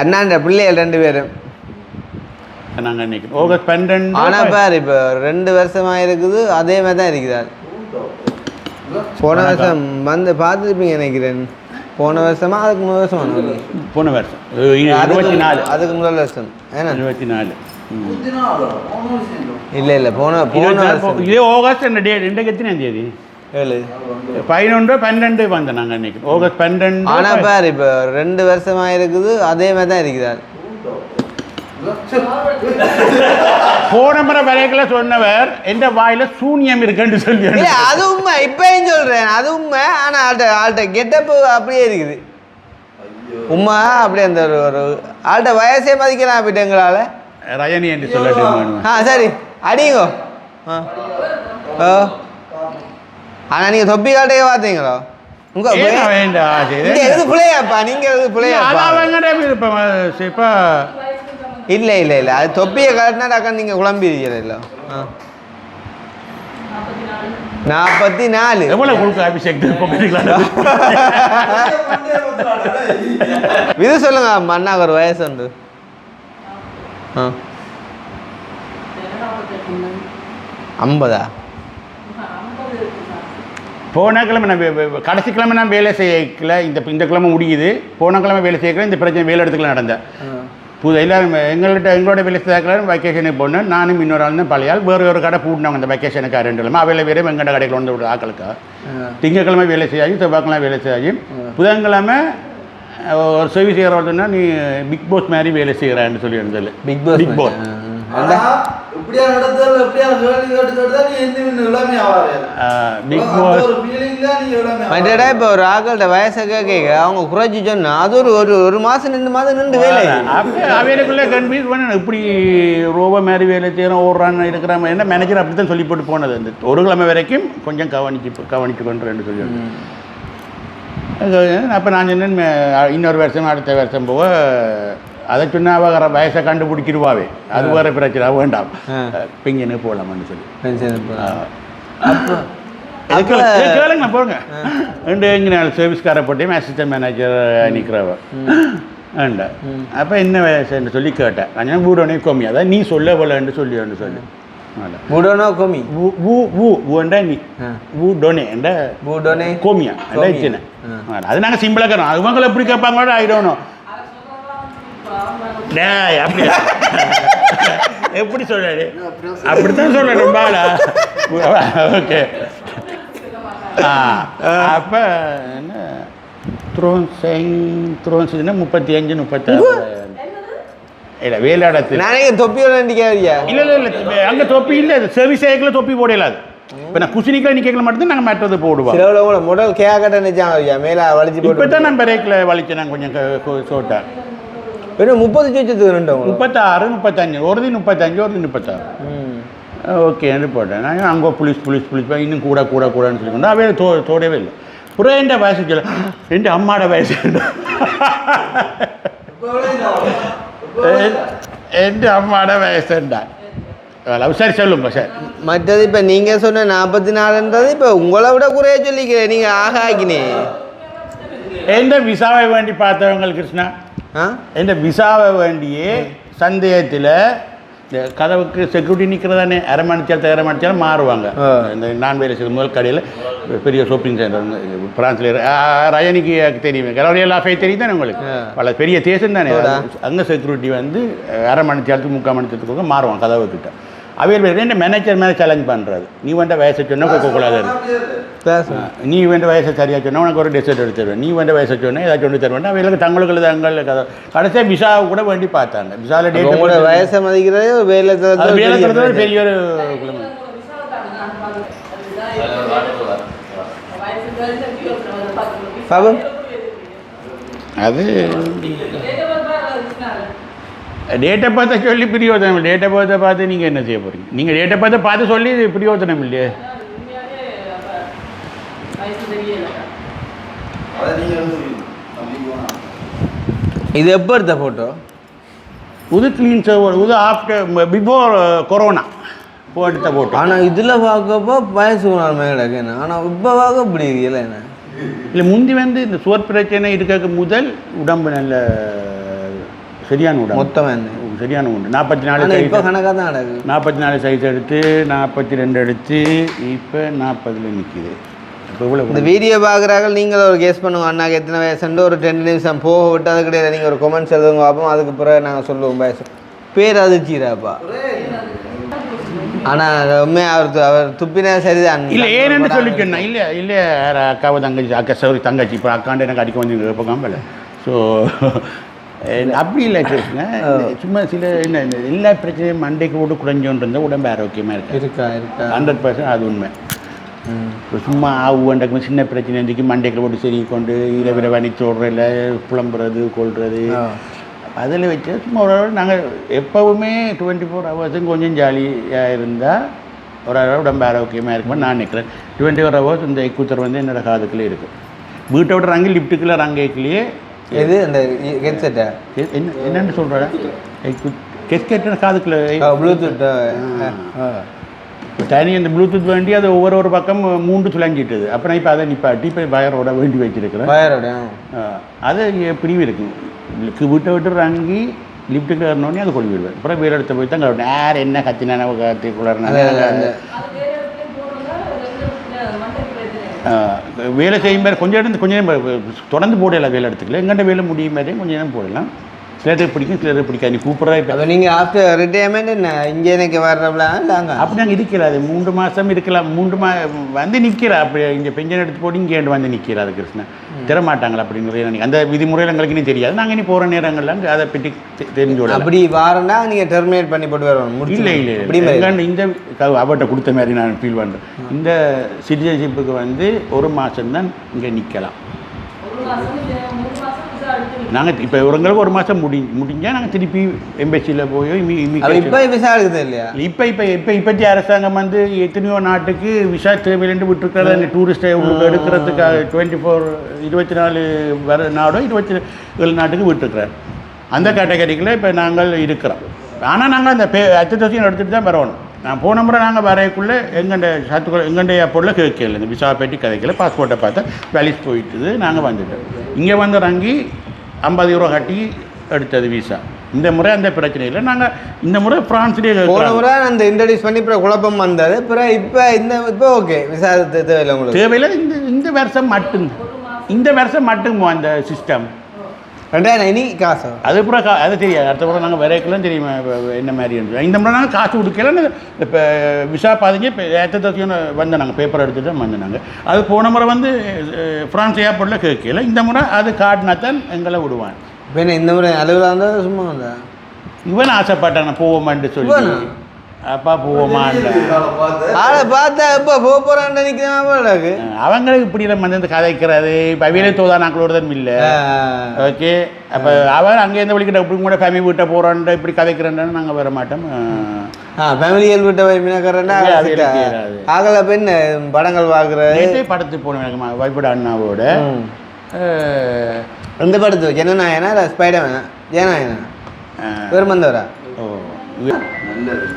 அண்ணாண்ட பிள்ளைகள் 2 பேரும் நாங்கள் நினைக்கிறோம் ஆகஸ்ட் 12. ஆனால் பார் இப்போ 2 வருஷமாக இருக்குது அதே மாதிரி தான் இருக்கிறார். போன வருஷம் வந்து பார்த்துருப்பீங்க நினைக்கிறேன். போன வருஷமா அதுக்கு முதல் வருஷம்? போன வருஷம் 24. அதுக்கு முதல் வருஷம் ஏன்னா 24. இல்லை போன வருஷம் இதே ஆகஸ்ட் என்ன டேட்? இன்றைக்கு எத்தனாம் தேதி? 11 12 வந்தேன் நாங்கள் நினைக்கிறோம். ஆகஸ்ட் 12. ஆனால் பார் இப்போ 2 வருஷமாக இருக்குது அதே மாதிரி தான் இருக்கிறார். போன முறை வரைக்குள்ள சொன்னவர் எந்த வாயில சூன்யம் இருக்குன்னு சொல்லி. அது உண்மை. இப்பயும் சொல்றேன் அது உண்மை. ஆனால் ஆள்கிட்ட கெட்டப்பு அப்படியே இருக்குது. உண்மை அப்படியே அந்த ஒரு ஆள்கிட்ட வயசே மதிக்கலாம் போயிட்டு எங்களால். ரஜினி என்று சொல்லட்டு. சரி அடிங்கோ. ஆனால் நீங்கள் தொப்பி காட்டையே பார்த்தீங்களோ? உங்கள் எது பிள்ளையாப்பா? நீங்கள் எது பிள்ளையாப்பா? இல்லை அது தொப்பியை காட்டினா நீங்கள் குழம்பிருக்கிற இல்லை. 44. எவ்வளோ கொடுக்க அபிஷேக்? இது சொல்லுங்க அண்ணாக்கு ஒரு வயசு உண்டு. ஆ 50. போன கிழமை நான் கடைசி கிழமை நான் வேலை செய்யல. இந்த கிழமை முடியுது. போன கிழமை வேலை செய்யல. இந்த பிரச்சனை வேலை இடத்துக்குள்ள நடந்தேன். எல்லாரும் எங்களோட வேலை செய்யலாம். வெக்கேஷனுக்கு போனேன். நானும் இன்னொரு ஆள் தான் பழைய ஆள். வேறு கடை பூட்டினவங்க இந்த வெக்கேஷனுக்கு 2 கிழமை. அவையில் வேறு வெங்கட கடைகள் வந்து விட ஆக்களுக்கா. திங்கக்கிழமை வேலை செய்யாச்சு. செவ்வாய்க்கிழமை வேலை செய்யாச்சு. புதன்கிழமை ஒரு சர்வீஸ் செய்கிறோன்னா நீ பிக் பாஸ் மாதிரி வேலை செய்கிறான்னு சொல்லி இருந்தது. பிக் பாஸ் இப்போ ஒரு ஆக்களோட வயசை கேட்க அவங்க குறைச்சி சொன்னா அது ஒரு மாதம் 2 மாதம் நின்று வேலை. அவைகளுக்குள்ளே கன்ஃபியூஸ் பண்ண இப்படி ரோபோ மாதிரி வேலை செய்கிறோம் ஓடுறான்னு இருக்கிற மாதிரி என்ன மேனேஜர் அப்படி தான் சொல்லி போட்டு போனது. அந்த ஒரு கிழமை வரைக்கும் கொஞ்சம் கவனிச்சு கொண்டுறேன்னு சொல்லி. அப்போ நான் சொன்னேன் இன்னொரு வருஷம் அடுத்த வருஷம் போக அதை சொன்னால் அவ வயசை கண்டுபிடிச்சிருவாவே. அது வேறு பிரச்சனை வேண்டாம். பிங்கன்னு போகலாமான்னு சொல்லி கேளுங்க போங்க. 2 இன்ஜினியர் சர்வீஸ்காரை போட்டையும் அசிஸ்டன்ட் மேனேஜர் நிற்கிறவ வேண்டா. அப்போ என்ன வயசுன்னு சொல்லி கேட்டேன். நான் வீடோனே கோமி அதான் நீ சொல்ல போலன்னு சொல்லி பூடோனோ கோமி ஊண்டா நீ ஊடோனே என்ற பூடோனே கோமியா சின்ன அது நாங்கள் சிம்பிளாக இருக்கிறோம். அவங்களை எப்படி கேட்பாங்களோ ஆயிடணும். அப்படி எப்படி சொல்றாரு? அப்படித்தான் சொல்றேன் பாடா. ஓகே. அப்போ என்ன த்ரோன்ஸ் 35 36 இல்லை வேலையாடத்தில் நானே தொப்பியோட நிற்காதியா? இல்லை அங்கே தொப்பி இல்லை. சர்வீஸ் ஏக்கில் தொப்பி போடலாது. இப்போ நான் குசினிக்கில் நிற்கல மட்டும்தான் நாங்கள் மற்றது போடுவோம். சில முதல் கேக்கட்ட நினைச்சாங்க மேலே வலிச்சு இப்போ தான் நான் பிரேக்கில் வலிச்சேன். நான் கொஞ்சம் சோட்டேன். வெறும் 30 லட்சத்துக்கு ரெண்டு 36 35 ஒரு 35 ஒரு 36 ஓகேன்னு போட்டேன் நான் அங்கே புலிஸ் இன்னும் கூடன்னு சொல்லிக்கொண்டு அவையில் தோடவே இல்லை புற எந்த வயசு சொல்ல எந்த அம்மாட வயசு எந்த அம்மாட வயசுண்டா சரி சொல்லுங்க சார் மற்றது இப்போ நீங்கள் சொன்ன 44ன்றது இப்போ உங்களை விட குறைய சொல்லிக்கிறேன் நீங்கள் ஆகினே எந்த விசாவை வேண்டி பார்த்தவங்க கிருஷ்ணா எந்த விசாவை வேண்டியே சந்தேகத்தில் இந்த கதவுக்கு செக்யூரிட்டி நிற்கிறதானே அரை மணிச்சாலும் மாறுவாங்க இந்த நான் வேலை செய்த முதல் கடையில் பெரிய ஷாப்பிங் சென்டர் பிரான்ஸில் ரஜினிக்கு தெரியும் கலவரியா லாஃபே தெரியும் தானே உங்களுக்கு பல பெரிய தேசம் தானே அங்கே செக்யூரிட்டி வந்து அரை மணிச்சாலத்துக்கு 3/4 மணிச்சத்துக்கு மாறுவாங்க கதவு கிட்ட அவையில் ரெண்டு மேனேஜர் மேலே சேலஞ்ச் பண்ணுறது நீ வேண்ட வயசை சொன்னால் கொக்கக்கூடாது நீ வேண்ட வயசை சரியாக சொன்னால் உனக்கு ஒரு டெசர்ட் எடுத்து தருவேன் நீ வேண்ட வயசை சொன்னால் ஏதாச்சும் ஒன்று தருவேன் அவைகளுக்கு தங்களுக்கு கதை கடைசியாக விசாவை கூட வேண்டி பார்த்தாங்க விசாவில் டேட் வயசை மதிக்கிறது வேலை பெரிய ஒரு அது டேட்டை பார்த்து சொல்லி பிரியோஜனம் இல்லை டேட்டை பார்த்து பார்த்து நீங்கள் என்ன செய்ய போகிறீங்க நீங்கள் டேட்டை பார்த்து சொல்லி பிரியோஜனம் இல்லையே இது எப்போ எடுத்த ஃபோட்டோ இது க்ளீன் சர்வர் இது ஆஃப்டர் பிஃபோர் கொரோனா எடுத்த ஃபோட்டோ ஆனால் இதில் பார்க்கப்போ வயசு மேலே ஆனால் இப்போ பார்க்க இப்படி இல்லை என்ன இல்லை முந்தி வந்து இந்த சுவர் பிரச்சனை இருக்க முதல் உடம்பு நல்ல சரியான உடம்பு மொத்தம் சரியான உண்டு 44 இப்போ கணக்காக தான் நடக்குது 44 சைஸ் எடுத்து 42 எடுத்து இப்போ 40 நிற்கிது இப்போ இவ்வளோ இந்த வீடியோ பார்க்குறாங்க நீங்கள் ஒரு கேஸ் பண்ணுவோம் அண்ணாக்கு எத்தனை வயசுண்டு ஒரு 10 நிமிஷம் போக விட்டு அது கிடையாது நீங்கள் ஒரு கமெண்ட்ஸ் எழுதுங்க பார்ப்போம் அதுக்கு பிறகு நாங்கள் சொல்லுவோம் வயசு பேர் அதிர்ச்சிடாப்பா ஆனால் உண்மையாக அவர் துப்பினா சரிதான் இல்லை ஏன்னு சொல்லி சொன்னேன் இல்லை அக்காவை தங்கச்சி இப்போ அக்காண்டு எனக்கு அடிக்க வந்து போகாமல் ஸோ அப்படி இல்லை கிருஷ்ணா சும்மா சில என்ன எல்லா பிரச்சனையும் மண்டைக்கு போட்டு குறைஞ்சோன்னு இருந்தால் உடம்பு ஆரோக்கியமாக இருக்கா 100% அது உண்மை சும்மா ஆகுண்டக்கு சின்ன பிரச்சனை இருந்துக்கு மண்டைக்கு போட்டு சரி கொண்டு இரவிர வணிச்சு விட்றதில்ல புலம்புறது கொள்வது அதில் வச்சு சும்மா ஒரு நாங்கள் எப்போவுமே 24 ஹவர்ஸும் கொஞ்சம் ஜாலியாக இருந்தால் ஒரு உடம்பு ஆரோக்கியமாக இருக்குமா நான் நினைக்கிறேன் 24 ஹவர்ஸ் இந்த எக்கூத்தர் வந்து என்னோடய காதுக்குள்ளே இருக்குது வீட்டை விட்டு ரங்கி லிஃப்ட்டுக்குள்ளே ரங்கைக்குள்ளேயே எது அந்த ஹெட்செட்டா என்னென்னு சொல்கிறா ஹெட்செட்டு காதுக்குள்ள ப்ளூடூத் தனி அந்த ப்ளூடூத் வேண்டி அது ஒவ்வொரு பக்கம் 3 சுழஞ்சிட்டுது அப்புறம் இப்போ அதை நிப்பாட்டி இப்போ வயரோட வேண்டி வச்சுருக்கிறேன் வயரோட அது பிரிவு இருக்குது வீட்டை விட்டு ரங்கி லிஃப்ட்டுக்கு வரணுன்னே அது கொண்டு விடுவேன் அப்புறம் வேறு இடத்த போய் தான் நேரம் என்ன கத்தினா கத்திக்குள்ளாருனால வேலை செய்யும் மாதிரி கொஞ்சம் நேரம் தொடர்ந்து போடலாம் வேலை இடத்துக்குள்ள எங்கள்கிட்ட வேலை முடியும் மாதிரி கொஞ்சம் நேரம் போடலாம் சிலருக்கு பிடிக்கும் சிலருக்கு பிடிக்காது நீ கூப்பிட்றா இப்போ நீங்கள் ஆஃப்டர் ரிட்டையர்மெண்ட் என்ன இங்கே எனக்கு வர்றப்பலாம் இல்லைங்க அப்படி நாங்கள் இருக்கல அது 3 மாதம் இருக்கலாம் 3 வந்து நிற்கிறா அப்படி இங்கே பெஞ்சன் எடுத்து போட்டு இங்கே வந்து நிற்கிறா அது கிருஷ்ணன் தரமாட்டாங்களா அப்படிங்கிறது அந்த விதிமுறையில் எங்களுக்கு இன்னும் தெரியாது நாங்கள் இனி போகிற நேரங்கள்லாம் அதை பற்றி தெரிஞ்சு விடலாம் அப்படி வாரம்னா நீங்கள் டெர்மினேட் பண்ணி போட்டு வரணும் இல்லை இந்த அவர்கிட்ட கொடுத்த மாதிரி நான் ஃபீல் பண்ணுறேன் இந்த சிட்டிசன்ஷிப்புக்கு வந்து 1 மாதம்தான் இங்கே நிற்கலாம் நாங்கள் இப்போ இவங்களுக்கு 1 மாதம் முடிஞ்சால் நாங்கள் திருப்பி எம்பசியில் போய் இப்போ விசா எடுக்குது இல்லையா இப்போத்தி அரசாங்கம் வந்து எத்தனையோ நாட்டுக்கு விசா தேவையில்லை விட்டுருக்கிறது டூரிஸ்ட்டை உங்களுக்கு எடுக்கிறதுக்காக 24 வர நாடோ 27 நாட்டுக்கு விட்டுருக்குறாரு அந்த கேட்டகரிக்குள்ளே இப்போ நாங்கள் இருக்கிறோம் ஆனால் நாங்கள் அந்த அச்சத்தோசியம் எடுத்துகிட்டு தான் வரணும் நான் போன முறை நாங்கள் வரைக்குள்ளே எங்கண்ட ஏர்போர்ட்டில் கேட்கல இந்த விசா பேட்டி கதைக்கல பாஸ்போர்ட்டை பார்த்தா வேலிஸ் போயிட்டுது நாங்கள் வந்துட்டோம் இங்கே வந்து இறங்கி 50 யூரோ கட்டி எடுத்தது விசா இந்த முறை அந்த பிரச்சனை இல்லை நாங்கள் இந்த முறை ஃப்ரான்ஸ்லேயே போன முறை அந்த இன்ட்ரடியூஸ் பண்ணி இப்போ குழப்பம் வந்தது அப்புறம் இப்போ ஓகே விசா தேவையில்லை உங்களுக்கு தேவையில்லை இந்த வருஷம் மட்டும் அந்த சிஸ்டம் 2000 இனி காசு அது அப்புறம் அது தெரியாது அடுத்த முறை நாங்கள் வரைக்கலாம் தெரியுமா என்ன மாதிரி இருந்தது இந்த முறை நாங்கள் காசு கொடுக்கல இப்போ விசா பாதிங்க இப்போ ஏற்றத்தையும் வந்தோம் நாங்கள் பேப்பர் எடுத்துகிட்டு தான் வந்தோம் நாங்கள் அது போன முறை வந்து ஃப்ரான்ஸ் ஏர்போர்ட்டில் கேட்கல இந்த முறை அது காட்டினா தான் எங்களை விடுவான் இப்போ இந்த முறை அளவில் வந்தால் சும்மா வந்தா இவன் ஆசைப்பட்டான் போவோமான்னு சொல்லி அப்பா போவோமான்னு ஆளை பார்த்தா எப்போ போக போகிறான்னு நினைக்கிறேன் போலக்கு. அவங்களுக்கு இப்படி நம்ம வந்து கதைக்கிறது இப்போ அவையிலே தோதா நாங்களோட தான் இல்லை. ஓகே அப்போ அவன் அங்கேருந்து வலிக்கிட்ட இப்படி கூட ஃபேமிலி வீட்டை போகிறான்ட்டு இப்படி கதைக்கிறேன்னு நாங்கள் வர மாட்டோம். ஃபேமிலிகள் விட்ட மீனக்கறேன்டா ஆகலை பெண் படங்கள் பார்க்குறது. படத்துக்கு போனோம் எனக்கு வைப்பட அண்ணாவோட. எந்த படத்து ஜனநாயகனா இல்லை ஸ்பைடர்மேனா? ஜனநாயகனா பெருமந்தவரா? ஓ நல்லது.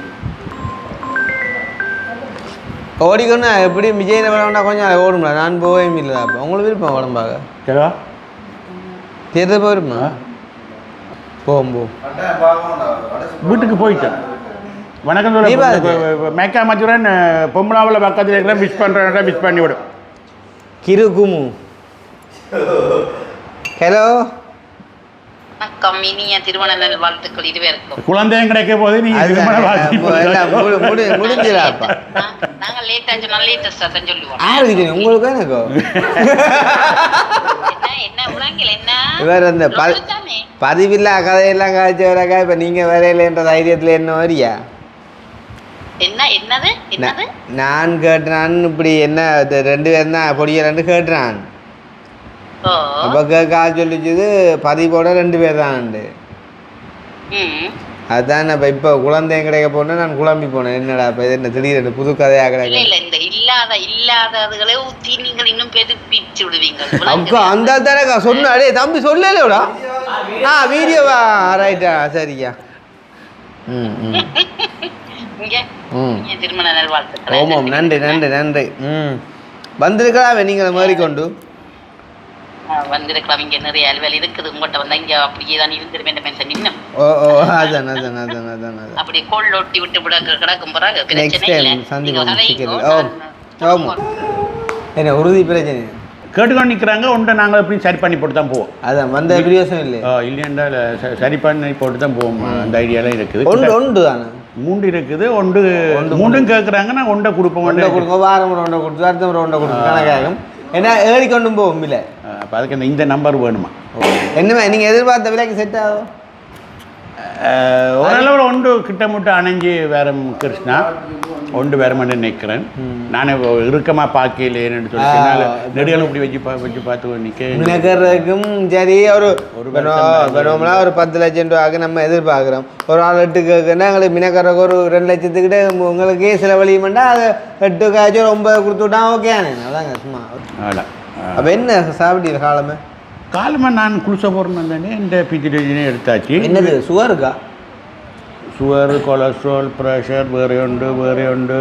ஓடிக்கொண்டு எப்படி விஜய் படம்னா கொஞ்சம் ஓடும்ல. நான் போவே இல்லை. அப்போ உங்களுக்கு விருப்பம் படம் பார்க்க? சரிவா தேர்தல் போயிருமா? போகும் வீட்டுக்கு போயிட்டேன். வணக்கம் சொல்ல மேக்கா மச்சுரன் பொம்பளாவில் பக்கத்தில் இருக்கிற மிஸ் பண்ணுறேன். மிஸ் பண்ணிவிடும். கிரு குமு ஹலோ வணக்கம், இனிய திருமண நல் வாழ்த்துக்கள் இருவருக்கும். குழந்தையும் கிடைக்க போது நீங்கள் முடிஞ்சிடாப்பா. நாங்க லேட்டா சொன்னா லேட்டஸ்டா தான் சொல்லுவோம். யாருக்கு உங்களுக்கு எனக்கோ என்ன உலகில் என்ன வேற இந்த பதிவில்லா கதையெல்லாம் காய்ச்சவராக்கா. இப்போ நீங்கள் வரையிலன்ற தைரியத்தில் என்ன வரியா? என்னது என்னது நான் கேட்டான் இப்படி என்ன 2 பேரும் தான் பொடிய 2 கேட்டான். அப்போ கேட்க சொல்லிச்சது பதிவோட 2 பேர் தான். அதுதான் இப்போ குழந்தையும் கிடைக்க போனேன். நான் குழம்பி போனேன். என்னடா இப்போ இது என்ன திடீர்னு புது கதையாக கிடையாது. இந்த இல்லாததுகளே ஊத்தி நீங்கள் இன்னும் பெருப்பிச்சு விடுவீங்க. அக்கா அந்த தானேக்கா சொன்னாடே தம்பி சொல்லலடா. வீடியோவா ரைட்டா சரியா. திருமண நல் வாழ்த்துக்கள். ஓமாம் நன்றி நன்றி நன்றி. வந்திருக்கலாமே நீங்கள் மாறிக்கொண்டு வந்திருக்கலாம். இங்க நிறைய அலுவல் இருக்குது. உங்கள்கிட்ட வந்தா இங்க அப்படியே தான் இருந்துருமே நின்னும். ஓ அதான் அதான் அதான் அதான் அதான் அப்படியே கோல் ஒட்டி விட்டு கிடக்கும் பிறகு நெக்ஸ்ட் டைம் சந்திப்போம். ஆமாம் என்ன உறுதி பிரச்சனை கேட்டுக்கொண்டு நிற்கிறாங்க. ஒன்றை நாங்கள் எப்படி சரி பண்ணி போட்டு தான் போவோம். அதான் வந்த பிரியோசனம் இல்லை. இல்லையாண்டா சரி பண்ணி போட்டு தான் போவோம். அந்த ஐடியாலாம் இருக்குது. ஒன்று தானே 3 இருக்குது. 3 கேட்குறாங்க. நான் ஒன்றை கொடுப்போம். கொடுங்க வாரம் ஒன்றை கொடுத்து அடுத்த முறை ஒன்றை கொடுங்க கணக்காகும். ஏன்னா ஏறிக்கொண்டும் போவோம் இல்லை. அப்போ அதுக்கு இந்த நம்பர் வேணுமா? என்னமே நீங்கள் எதிர்பார்த்த விலைக்கு செட் ஆகும். ஓரளவு 1 கிட்டமுட்டு அணைஞ்சி வேற கிருஷ்ணா 1 வேற மட்டும் நிற்கிறேன். நானே இறுக்கமாக பார்க்கலேன்னு சொல்லி நெடுகளும் இப்படி வச்சு பார்த்து நிற்க மினக்கறதுக்கும் சரி. ஒரு 10 லட்சம் ரூபாய்க்கு நம்ம எதிர்பார்க்குறோம். ஒரு ஆள் 8 கேட்குன்னா எங்களுக்கு மினக்கறதுக்கு ஒரு 2 லட்சத்துக்கிட்ட உங்களுக்கு செலவழியுமெண்டா அது 8 காய்ச்சும் 9 கொடுத்து விட்டா ஓகேண்ணே. அதாங்க சும்மா. அப்போ என்ன சாப்பிட்டீங்க காலமே? காலமாக நான் குளிச்ச போகிறேன்னு தானே இந்த பிஜிடிஜினே எடுத்தாச்சு. என்னது சுகருக்கா? சுகர் கொலஸ்ட்ரால் ப்ரெஷர் வேறு உண்டு.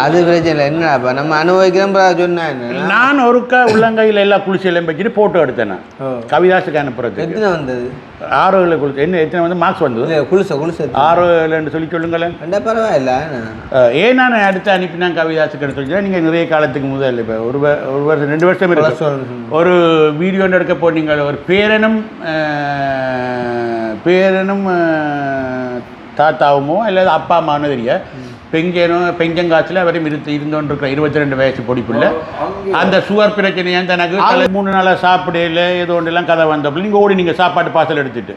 அது பிரச்சனை இல்லை. என்ன அப்போ நம்ம அனுபவிக்கிறோம் சொன்னேன். நான் ஒருக்கா உள்ளங்கையில் எல்லாம் குளிச்செல்லாம் வச்சுட்டு ஃபோட்டோ எடுத்தேன். நான் கவிதாசுக்கு அனுப்புறது. எத்தனை வந்தது? 6 குளிச்சு. என்ன எத்தனை வந்து மார்க்ஸ் வந்தது? குளிச்ச 6 சொல்லி சொல்லுங்களேன். பரவாயில்ல. ஏன் நான் அடுத்து அனுப்பினேன் கவிதாசுக்கு சொல்லி நீங்கள் நிறைய காலத்துக்கு முதல் இப்போ ஒரு வருஷம் 2 வருஷம் இருக்கு. ஒரு வீடியோ எடுக்க போனீங்க. ஒரு பேரனும் தாத்தாவுமோ அல்லது அப்பா அம்மானு தெரிய பெஞ்சங்காய்ச்சல் அவரையும் இருந்தோன்றிருக்கிற 22 வயசு பொடிப்புள்ள அந்த சுகர் பிரச்சனையான் தனக்கு 3 நாளாக சாப்பிடல ஏதோ ஒன்றெல்லாம் கதை வந்தப்போ நீங்கள் ஓடி நீங்கள் சாப்பாடு பார்சல் எடுத்துட்டு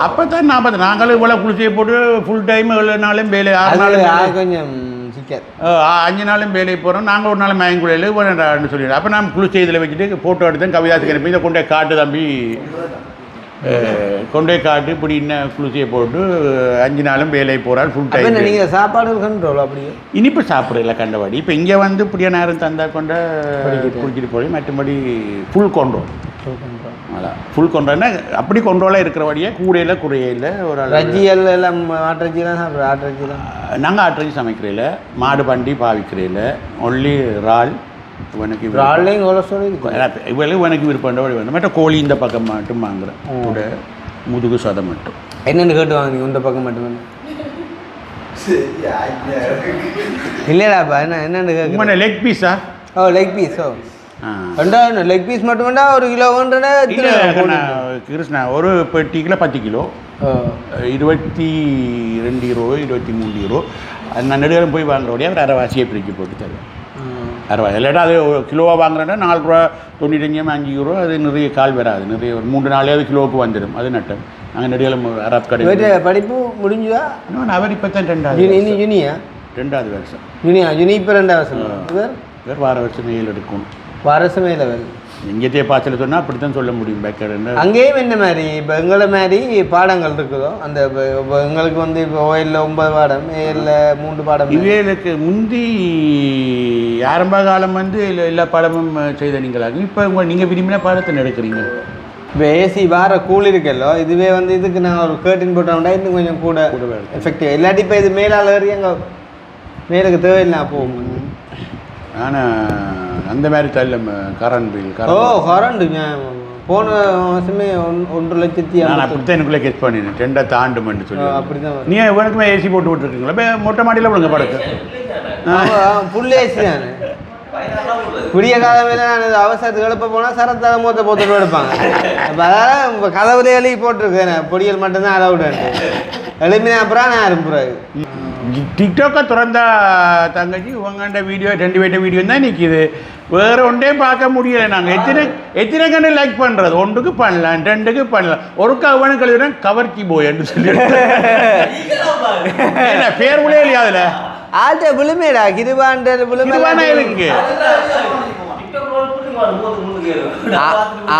அப்போ தான் நாங்களும் இவ்வளோ குளிச்சியை போட்டு ஃபுல் டைம் 7 நாளும் வேலை 6 நாள் கொஞ்சம் 5 நாளும் வேலைக்கு போகிறோம். நாங்கள் ஒரு நாள் மயங்குழையில் போனேன்னு சொல்லிடுறோம். அப்போ நான் குளிச்சு இதில் வச்சுட்டு ஃபோட்டோ எடுத்தேன். கவிதாசுக்கு அனுப்பி இதை கொண்டே காட்டு தம்பி கொண்டே காட்டு இப்படி என்ன குளிச்சியை போட்டு 5 நாளும் வேலைக்கு போகிறாள் ஃபுல் டைம். நீங்கள் சாப்பாடு கண்ட்ரோல் அப்படியே இனிப்பு சாப்பிடல கண்டபடி. இப்போ இங்கே வந்து இப்படியே நேரம் தந்தா கொண்ட குளிச்சுட்டு போய் மற்றபடி ஃபுல் கொண்டோம். அதான் ஃபுல் கொண்டோன்னா அப்படி கொண்டோலாக இருக்கிறபடியே கூடையில் குறையில ஒரு ரஜ்ஜியல் எல்லாம் ஆட்டரஜி தான் சாப்பிட்றோம். ஆட்டரஜி தான் நாங்கள் ஆட்டரஜி சமைக்கிறதில்ல. மாடு பண்டி பாவிக்கிறதில்ல. ஒன்லி இறால் உனக்கு இவ்வளவு எனக்கு விருப்பம் வேணும். மட்டும் கோழி இந்த பக்கம் மட்டும் வாங்குறேன். கூட முதுகு சதம் மட்டும் என்னென்னு கேட்டு வாங்க. இந்த பக்கம் மட்டும் இல்லையாப்பா என்னென்னு கேட்க லெக் பீஸா? Leg piece. லெக் பீஸ் மட்டும் வேண்டா 1 கிலோ கிருஷ்ணா. ஒரு பெட்டிக்கில் 10 கிலோ 22 யூரோ 23 யூரோ. அது நான் நெடுகாலம் போய் வாங்குறோடைய அவர் அரைவாசியை பிரித்து போட்டு தருவேன். 60 இல்லாட்டா அது கிலோவாக வாங்குறேன்னா 4 ரூபா 95 5 ரூபா அது நிறைய கால் வராது நிறைய ஒரு 3 4 கிலோவுக்கு வந்துடும் அது நட்டம் நாங்கள் நெடுகளும் அரப் கடை படிப்பு முடிஞ்சுதா? இன்னும் அவர் இப்போ தான் 2வது ஜூனியா 2வது வருஷம் ஜூனி இப்போ 2வது வருஷம் வேறு வார வருஷம் மேல் எடுக்கணும் வருஷமே லெவல் எங்கேயே பாய்ச்சல் சொன்னால் அப்படி தான் சொல்ல முடியும் பேக்கர் அங்கேயும் என்ன மாதிரி இப்போ எங்களை மாதிரி பாடங்கள் இருக்குதோ அந்த இப்போ எங்களுக்கு வந்து இப்போ ஓஎல்ல 9 பாடம் ஏஎல்ல 3 பாடம் இவைகளுக்கு முந்தி ஆரம்ப காலம் வந்து எல்லா பாடமும் செய்த நீங்களாகும் இப்போ நீங்கள் விரும்பின பாடத்தை எடுக்கிறீங்க இப்போ ஏசி வார கூல் இருக்கல்லோ இதுவே வந்து இதுக்கு நாங்கள் ஒரு கேர்டின் போட்டோம்னா இன்னும் கொஞ்சம் கூட எஃபெக்டிவ் இல்லாட்டி இப்போ இது மேலால் ஏறி அங்கே மேலுக்கு தேவையில்லை போகும் ஆனால் அந்த மாதிரி தள்ள கரண்ட் பில் கரண்ட் போன மாதமே 1.5 லட்சத்தி நான் அப்படித்தான் எனக்குள்ளே கெஸ் பண்ணினேன் 2 தாண்டுமென்று சொல்லி அப்படி தான் நீ உனக்குமே ஏசி போட்டு விட்டுருக்கீங்களா இப்போ மொட்டை மாடியில் விடுங்க படக்கு ஃபுல் ஏசி தானே விடிய காலமையில் நான் அவசரத்துக்கு எழுப்ப போனால் சரத்தாக மூத்த போட்டு எடுப்பாங்க அப்போ அதனால் இப்போ கதவுல எழுதி போட்டிருக்கேன் பொடியல் மட்டும்தான் அலவுடு எழுப்பினா அப்புறம் நான் அனுப்புறாரு டிக்டாக்கை திறந்தா தங்கச்சி உங்கள்கிட்ட வீடியோ 2 வீட்ட வீடியோ தான் நிற்கிது வேறு ஒன்றே பார்க்க முடியலை நாங்கள் எத்தனை கண்டு லைக் பண்ணுறது 1க்கு பண்ணலாம் 2க்கு பண்ணலாம் ஒருக்கா அவனுக்கு கழுவினா கவர்ச்சி போயன்னு சொல்லி பேர் உள்ளே இல்லையா அதில் ஆள்கிட்ட விழுமேடா கிருபாண்ட விழுமே இருக்கு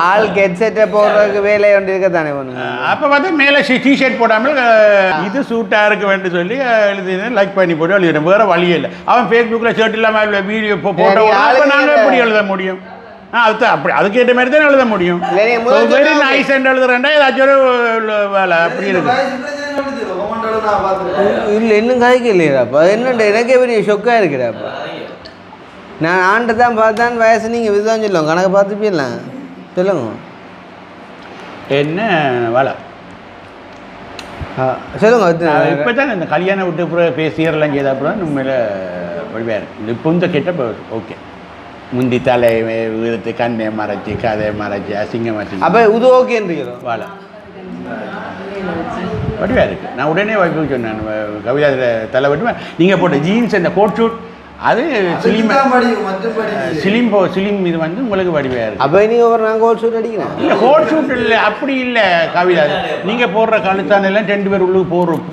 ஆள் ஹெட்செட்டை போடுறதுக்கு வேலை ஒன்று இருக்கத்தானே ஒன்று அப்போ பார்த்தா மேலே டிஷர்ட் போடாமல் இது சூட்டாக இருக்க வேண்டும் சொல்லி எழுதி லைக் பண்ணி போட்டு எழுதிடுறேன் வேறு வழியே இல்லை அவன் ஃபேஸ்புக்கில் ஷர்ட் இல்லாமல் வீடியோ போட்டோ நாங்கள் எப்படி எழுத முடியும் அதுதான் அப்படி அதுக்கேற்ற மாதிரி தான் எழுத முடியும் வெரி நைஸ் என்று எழுதுறேன்டா ஏதாச்சும் ஒரு வேலை அப்படி இருக்கு இல்லை இன்னும் கதைக்க இல்லையாப்பா என்னண்டு எனக்கே பெரிய ஷொக்காக இருக்கிறாப்பா நான் ஆண்டை தான் பார்த்தான் வயசு நீங்கள் இதுதான் சொல்லுவோம் கணக்கு பார்த்து போயிடலாம் சொல்லுங்க என்ன வேலை சொல்லுங்க இப்போ தான் இந்த கல்யாணம் விட்டு அப்புறம் பேசியறலாம் செய்த அப்புறம் உண்மையில் வழியாக இருக்குது இப்போ இந்த கெட்ட ஓகே முந்தி தலை விழுத்து கண்ணை மறைச்சி கதை மறைச்சி அசிங்கமாக அப்போ இது ஓகேன்றீங்களோ வாழை வடிவாக இருக்குது நான் உடனே வைப்பு சொன்னேன் கவிதா தலை வெட்டுவேன் நீங்கள் போட்ட ஜீன்ஸ் இந்த கோட் ஷூட் அது சிலிம் இது வந்து உங்களுக்கு வடிவாக இருக்குது அப்போ நீ ஒரு நான் கோட் ஷூட் அடிக்கிறேன் இல்லை கோட் ஷூட் இல்லை அப்படி இல்லை கவிதா நீங்கள் போடுற கழுத்தானெல்லாம் 2 பேர் உள்ளுக்கு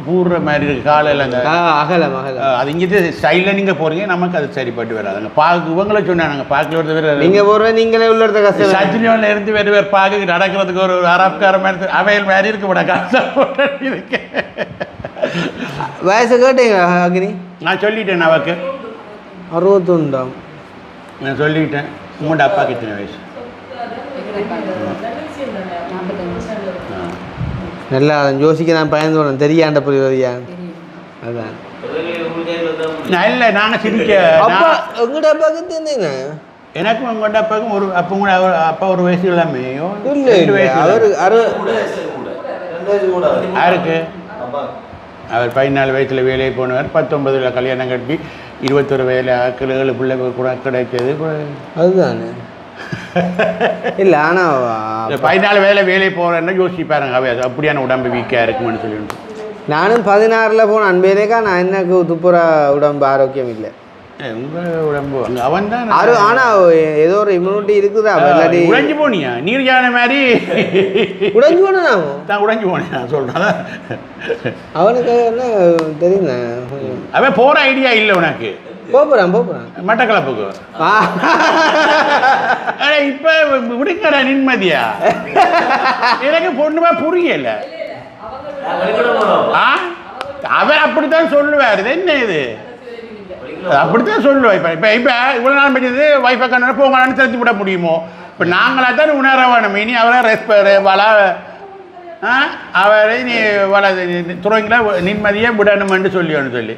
போடுற மாதிரி இருக்குது காலையில் அந்த அகலம் அது இங்கே ஸ்டைலில் நீங்கள் போகிறீங்க நமக்கு அது சரிப்பட்டு வராதுங்க பாக்கு இவங்கள சொன்னாங்க பாக்கில் ஒரு வேறு நீங்கள் போடுற நீங்களே உள்ள இடத்த கஷ்டம் சஜினியில் இருந்து வேறு பாக்கு நடக்கிறதுக்கு ஒரு அரப்கார மாதிரி அவையல் மாதிரி இருக்க விட கஷ்டம் இருக்கு வயசு கேட்டீங்க அக்னி நான் சொல்லிட்டேன் அவக்கு 61 நான் சொல்லிட்டேன் உங்களோட அப்பாவுக்கு எத்தனை வயசு நல்லா ஜோசிக்க நான் பயந்து போனேன் தெரியாண்ட புரியா அதான் இல்லை நாங்கள் சிரிக்க அப்பா உங்கள்கிட்ட அப்பாவுக்கு தெரியுங்க எனக்கும் உங்கள்கிட்ட அப்பாவுக்கும் ஒரு அப்போ கூட அப்பா ஒரு வயசு இல்லாமையோ இல்லை அவரு யாருக்கு அவர் 14 வயசில் வேலையை போனவர் 19 கல்யாணம் கட்டி 21 வயதில் 7 பிள்ளை கூட கிடைச்சது அதுதானே இல்லை ஆனால் 14 வயதில் வேலையை போகிறேன்னா யோசிப்பாருங்க அவை அது அப்படியான உடம்பு வீக்காக இருக்குமென்னு சொல்லிட்டு நானும் 16 போனேன் அன்பேலேக்கா நான் எனக்கு துப்புரா உடம்பு ஆரோக்கியம் இல்லை உங்கள் உடம்பு அங்கே அவன் தான் ஆனால் ஏதோ ஒரு இம்யூனிட்டி இருக்குதா இல்லாட்டி உடைஞ்சு போனியா நீர் ஜான மாதிரி உடைஞ்சு போனேன் நான் உடைஞ்சு போனேன் நான் சொல்கிறேன் அவனுக்கு என்ன தெரியுங்க அவன் போகிற ஐடியா இல்லை உனக்கு போகிறான் மட்டக்களப்புக்கு இப்போ விடுக்கடா நிம்மதியா எனக்கு பொண்ணுமா புரியல அவன் அப்படித்தான் சொல்லுவார் இது என்ன இது அப்படித்தான் சொல்லுவேன் இப்போ இவ்வளோ நாள் படிச்சது வைஃபை கண்ணு போங்களான்னு தெரிஞ்சு விட முடியுமோ இப்போ நாங்களாக தான் உணர வேணும் இனி அவரை வள அவரை நீ வள துறைங்கள நிம்மதியாக விடணும்னு சொல்லி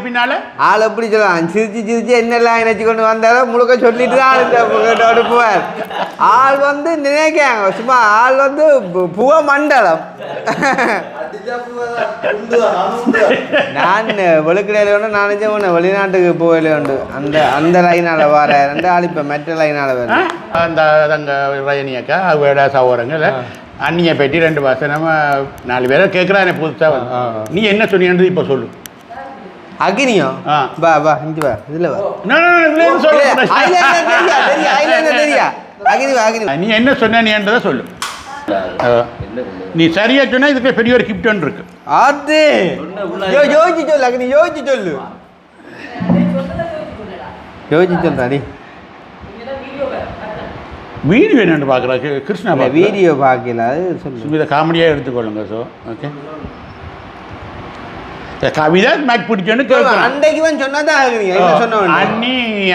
பின்னால ஆள் எப்படி சொல்லலாம் சிரிச்சு என்னெல்லாம் நினைச்சு கொண்டு வந்தாலும் முழுக்க சொல்லிட்டு தான் அனுப்புவார் ஆள் வந்து நினைக்காங்க சும்மா ஆள் வந்து புவ மண்டலம் நான் வெளுக்கடையில் உண்டு நான் நினைச்சேன் வெளிநாட்டுக்கு போகல உண்டு அந்த லைனால் வர ரெண்டு ஆள் இப்போ மெட்ரோ லைனால் வர அந்த அங்கே ரஜினியக்கா அவட சகோதரங்க அண்ணியை பெட்டி 2 வருஷம் நம்ம 4 பேரை கேட்குறானே புதுசாக நீ என்ன சொன்னீன்றது இப்போ சொல்லு அக்னியோ ஆ. வா வா இங்க வா இதுல வா தெரியா அக்னி வா அக்னி நீ என்ன சொன்ன நீ என்றதை சொல்லு நீ சரியா சொன்னா இதுக்கு பெரிய ஒரு கிஃப்ட் ஒன்று இருக்கு அது யோசிச்சு சொல்லு அக்னி யோசிச்சு சொல்லு யோசிச்சு சொல்றாடி வீடியோ என்னென்னு பார்க்குறா கிருஷ்ணா வீடியோ பார்க்கல அது சொல்லு இதை காமெடியாக எடுத்துக்கொள்ளுங்க ஸோ ஓகே கவிதா மேக் பிடிச்சோன்னு கேட்குறேன் அன்றைக்கு வந்து சொன்னதான் ஆகுறீங்க சொன்ன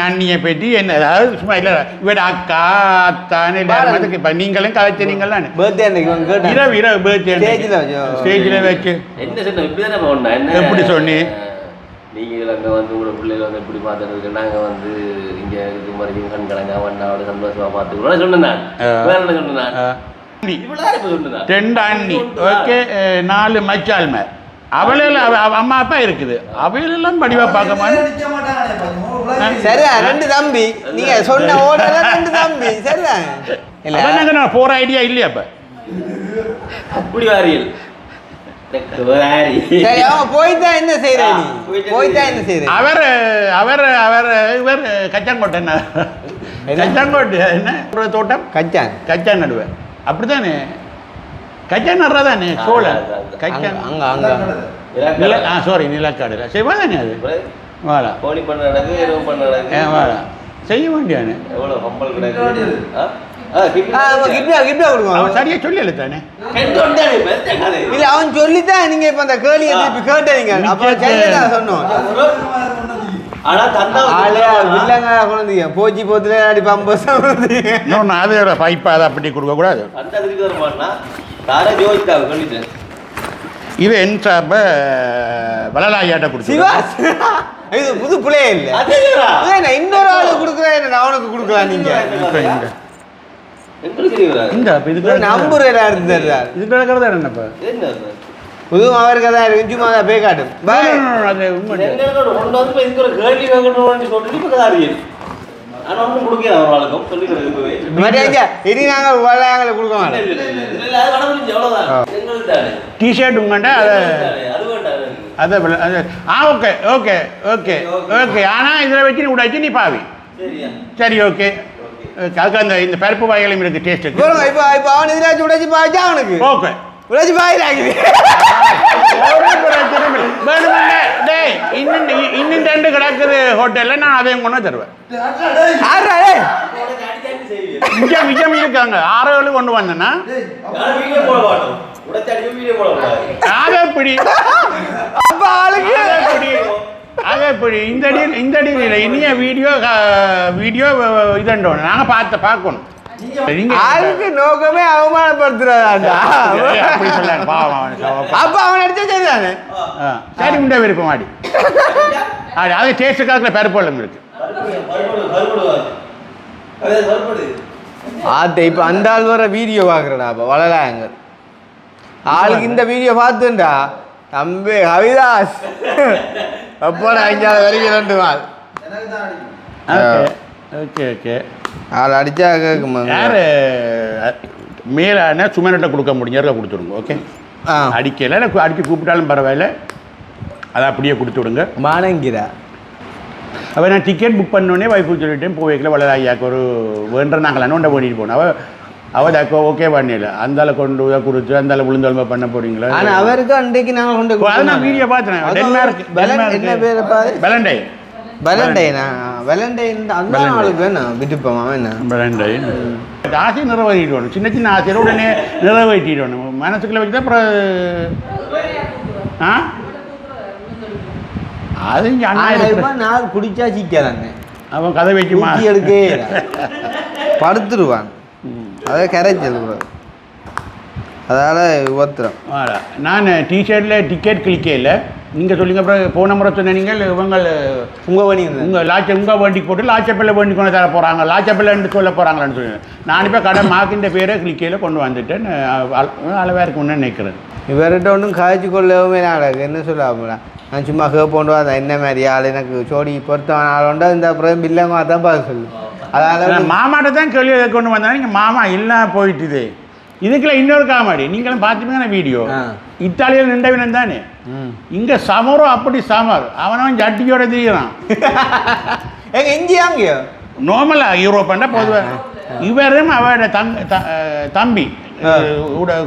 அண்ணியை பற்றி என்ன அதாவது சும்மா இல்லை இவட அக்கா அத்தான்னு எல்லாரும் இப்போ நீங்களும் கதைச்ச நீங்களாம் பர்த்டே அன்றைக்கு இரவு பர்த்டே ஸ்டேஜில் வச்சு என்ன சொன்ன இப்படி தானே போனேன் என்ன எப்படி சொன்னி நீங்கள் அங்கே வந்து உங்களோட பிள்ளைகள் வந்து இப்படி பார்த்துட்டு நாங்கள் வந்து இங்கே இது மாதிரி கண் கலங்க வண்ணாவோட சந்தோஷமாக பார்த்துக்கிறோம் சொன்னேன் நான் வேற என்ன சொன்னேன் நான் இவ்வளோ இப்போ சொன்னேன் 2 அண்ணி ஓகே 4 மச்சால் மேல் அவளையில் அம்மா அப்பா இருக்குது அவையிலெல்லாம் படிவா பார்க்க மாட்டேன் சரியா 2 தம்பி நீங்க சொன்ன ஓடல 2 தம்பி சரியா இல்ல நான் போற ஐடியா இல்லையா அப்ப அப்படி வாரியல் சரி அவன் போய்தான் என்ன செய்யற நீ போய்தான் என்ன செய்யற அவர் இவர் கச்சாங்கோட்டை என்ன கச்சாங்கோட்டை என்ன ஒரு தோட்டம் கச்சான் நடுவேன் அப்படித்தானே கச்சான் நடுறதானே சோழன் கச்சான் அங்க சாரி நிலக்காடு செய்வா தானே அது வாழா கோழி பண்ண நடக்கு இரவு பண்ண நடக்கு வாழா செய்ய வேண்டியானே எவ்வளோ கம்பல் கிடையாது சரியா சொல்லல தானே இல்ல அவன் சொல்லித்தான் நீங்க இப்ப அந்த கேள்வியை திருப்பி கேட்டீங்க அப்ப சரிதான் சொன்னோம் ஆனா தந்தா இல்லங்க கொண்டீங்க போச்சி போத்துல அடி 50 இன்னொன்று அதோட பைப்பா அதை அப்படி கொடுக்க கூடாது அந்த இதுக்கு வர மாட்டா தாரே ஜோதித்தாங்க சொல்லிட்டேன் இது என் சாப்ப வளலாயாட்ட கொடுத்து சிவாஸ் இது புது பிள்ளையே இல்ல அதேடா இன்னொரு ஆளு கொடுக்குறேன் அவனுக்கு கொடுக்கலாம் நீங்க இந்த இதுக்கு நம்புறா இருந்தா இது கிடக்கிறதா என்னப்பா என்ன புதுவும் அவருக்கு தான் இருக்கு சும்மா தான் பே காட்டும் அது உண்மை ஒன்று வந்து இதுக்கு ஒரு கேள்வி வாங்கணும்னு சொல்லிட்டு இப்போ அறியல் ஆனால் ஒன்றும் கொடுக்கல ஒரு ஆளுக்கும் சொல்லிக்கிறேன் இனி நாங்கள் வளையாங்களை கொடுக்க மாட்டோம் டிஷர்ட் உங்கள்கிட்ட அதை அதை ஓகே ஓகே ஓகே ஓகே ஆனால் இதில் வச்சு நீ உடைச்சு நீ பாவி சரி ஓகே அதுக்கு அந்த இந்த பருப்பு வகைகளும் இருக்கு டேஸ்ட் இப்போ இப்போ அவன் இதில் உடைச்சு பாய்ச்சா அவனுக்கு ஓகே உடைச்சு பாயிராக்குது இன்னும் 2 கிடக்குது ஹோட்டலில் நான் அதையும் கொண்டு தருவேன் மிச்சம் இருக்காங்க 6 கொண்டு வந்தேன்னா அதை எப்படி அதை எப்படி இந்த அடியில் இனிய வீடியோ இதண்டோம் நாங்கள் பார்க்கணும் ஆளுக்கு நோக்கமே அவமானப்படுத்துறாடா அப்படி சொல்ல அப்ப அவன் அடிச்சா சரிதானே சரி உண்டா விருப்பம் ஆடி அது டேஸ்ட் காலத்தில் பருப்பள்ளம் இருக்கு ஆட்டை இப்ப அந்த ஆள் வர வீடியோ பாக்குறடா அப்ப வளலாங்க ஆளுக்கு இந்த வீடியோ பார்த்துண்டா தம்பி கவிதாஸ் அப்போட 5 வரைக்கும் 2 நாள் ஓகே ஓகே ஆள் அடிச்சா கேட்குமா யார் மேலே சுமர்கிட்ட கொடுக்க முடிஞ்ச கொடுத்துருங்க ஓகே அடிக்கலை அடித்து கூப்பிட்டாலும் பரவாயில்ல அதை அப்படியே கொடுத்து விடுங்க மானங்கிரா அவள் நான் டிக்கெட் புக் பண்ணோடனே வைஃபு சொல்லிட்டேன் போய்க்கல வளர ஐயாக்கு ஒரு வேண்ட நாங்கள் அண்ணோண்ட பண்ணிட்டு போனோம் அவள் தாக்கோ ஓகே பண்ணல அந்தால கொண்டு கொடுத்து அந்தால உளுந்தொழுமை பண்ண போறீங்களா ஆனால் அவருக்கு அன்றைக்கு நாங்கள் கொண்டு அதை நான் வீடியோ பார்த்தேன் டென்மார்க் என்ன பேர் வேலண்டைன் வேலண்டைனா வேலண்டைன் அதுதான் ஆளுக்கு வேணும் விட்டுப்போம் என்ன வேலண்டைன் ஆசையை நிறைவேற்றிடணும் சின்ன ஆசையை உடனே நிறைவேற்றிடணும் மனசுக்குள்ள வச்சுதான் அப்புறம் அது நான் குடிச்சா சிக்கிறாங்க அவன் கதை வைக்குமா எடுக்கே படுத்துருவான் அதை கரைச்சல் கூடாது அதால் ஒத்துறோம் நான் டிஷர்ட்டில் டிக்கெட் கிளிக்கே இல்லை நீங்கள் சொல்லுங்க அப்புறம் போன முறை சொன்ன நீங்கள் உங்கள் வண்டி உங்கள் வண்டிக்கு போட்டு லாச்சப்பல்ல வண்டி கொண்டு தர போகிறாங்க லாச்சப்பல்லன்னு சொல்ல போகிறாங்களான்னு சொல்லி நான் இப்போ கடை மாக்கின்ற பேரை கிளிக்கையில் கொண்டு வந்துட்டேன் அளவாக இருக்குன்னு நினைக்கிறேன் இவர்கிட்ட ஒன்றும் காய்ச்சி கொள்ளவே நாடகம் என்ன சொல்லாமடா நான் சும்மா கேட்போண்டு வந்தேன் என்ன மாதிரி ஆள் எனக்கு சோடி பொருத்தமான ஆள் உண்டா இந்த அப்புறம் பில்லங்க தான் பார்க்க சொல்லு அதனால் மாமாட்ட தான் கேள்வி கொண்டு வந்தேன் நீங்கள் மாமா எல்லாம் போயிட்டுது இதுக்குள்ள இன்னொரு காமெடி நீங்களும் பார்த்துப்பீங்க வீடியோ. இத்தாலியில் நின்றவன் தானே இங்கே சமரோ அப்படி சமர் அவனவன் ஜட்டியோட தெரியுறான். எங்க இந்தியாங்கயோ நார்மலாக யூரோப்பாண்டா பொதுவாக இவரும் அவரோட தம்பி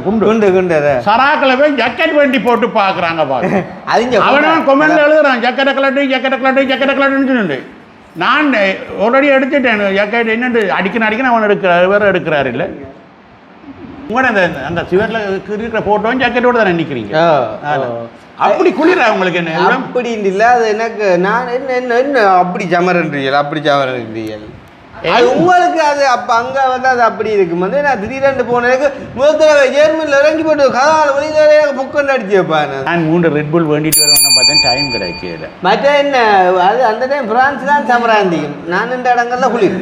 குண்டு சராக்கில் போய் ஜக்கெட் வண்டி போட்டு பார்க்குறாங்க அது அவனவன் கொமெண்ட்ல எழுதுறான் ஜக்கெட்டை கலட்டுன்னு சொல்லிட்டு நான் ஆல்ரெடி எடுத்துட்டேன் ஜக்கெட் என்னென்று அடிக்கணும் அவன் எடுக்கிறார் வேறு எடுக்கிறாரு இல்லை உங்களோட அந்த சிவரில் இருக்கிற ஃபோட்டோவும் ஜக்கெட்டோடு தானே நிற்கிறீங்க. அப்படி குளிர அவங்களுக்கு என்ன அப்படி இல்லை அது எனக்கு நான் என்ன அப்படி சமரன்றீர்கள் அது உங்களுக்கு அது அப்போ அங்கே வந்து அது அப்படி இருக்கும் வந்து நான் திடீரென்று போனதுக்கு முதல் தடவை ஜெர்மனியில் இறங்கி போட்டு கதால் வெளியில் புக் ஒன்று அடிச்சு வைப்பேன். நான் 3 ரெட் புல் வேண்டிட்டு வரணும்னு பார்த்தேன் டைம் கிடைக்கல. மற்ற என்ன அது அந்த டைம் பிரான்ஸ் தான் சமராந்திக்கும் நான் இந்த இடங்கள்ல குளிர்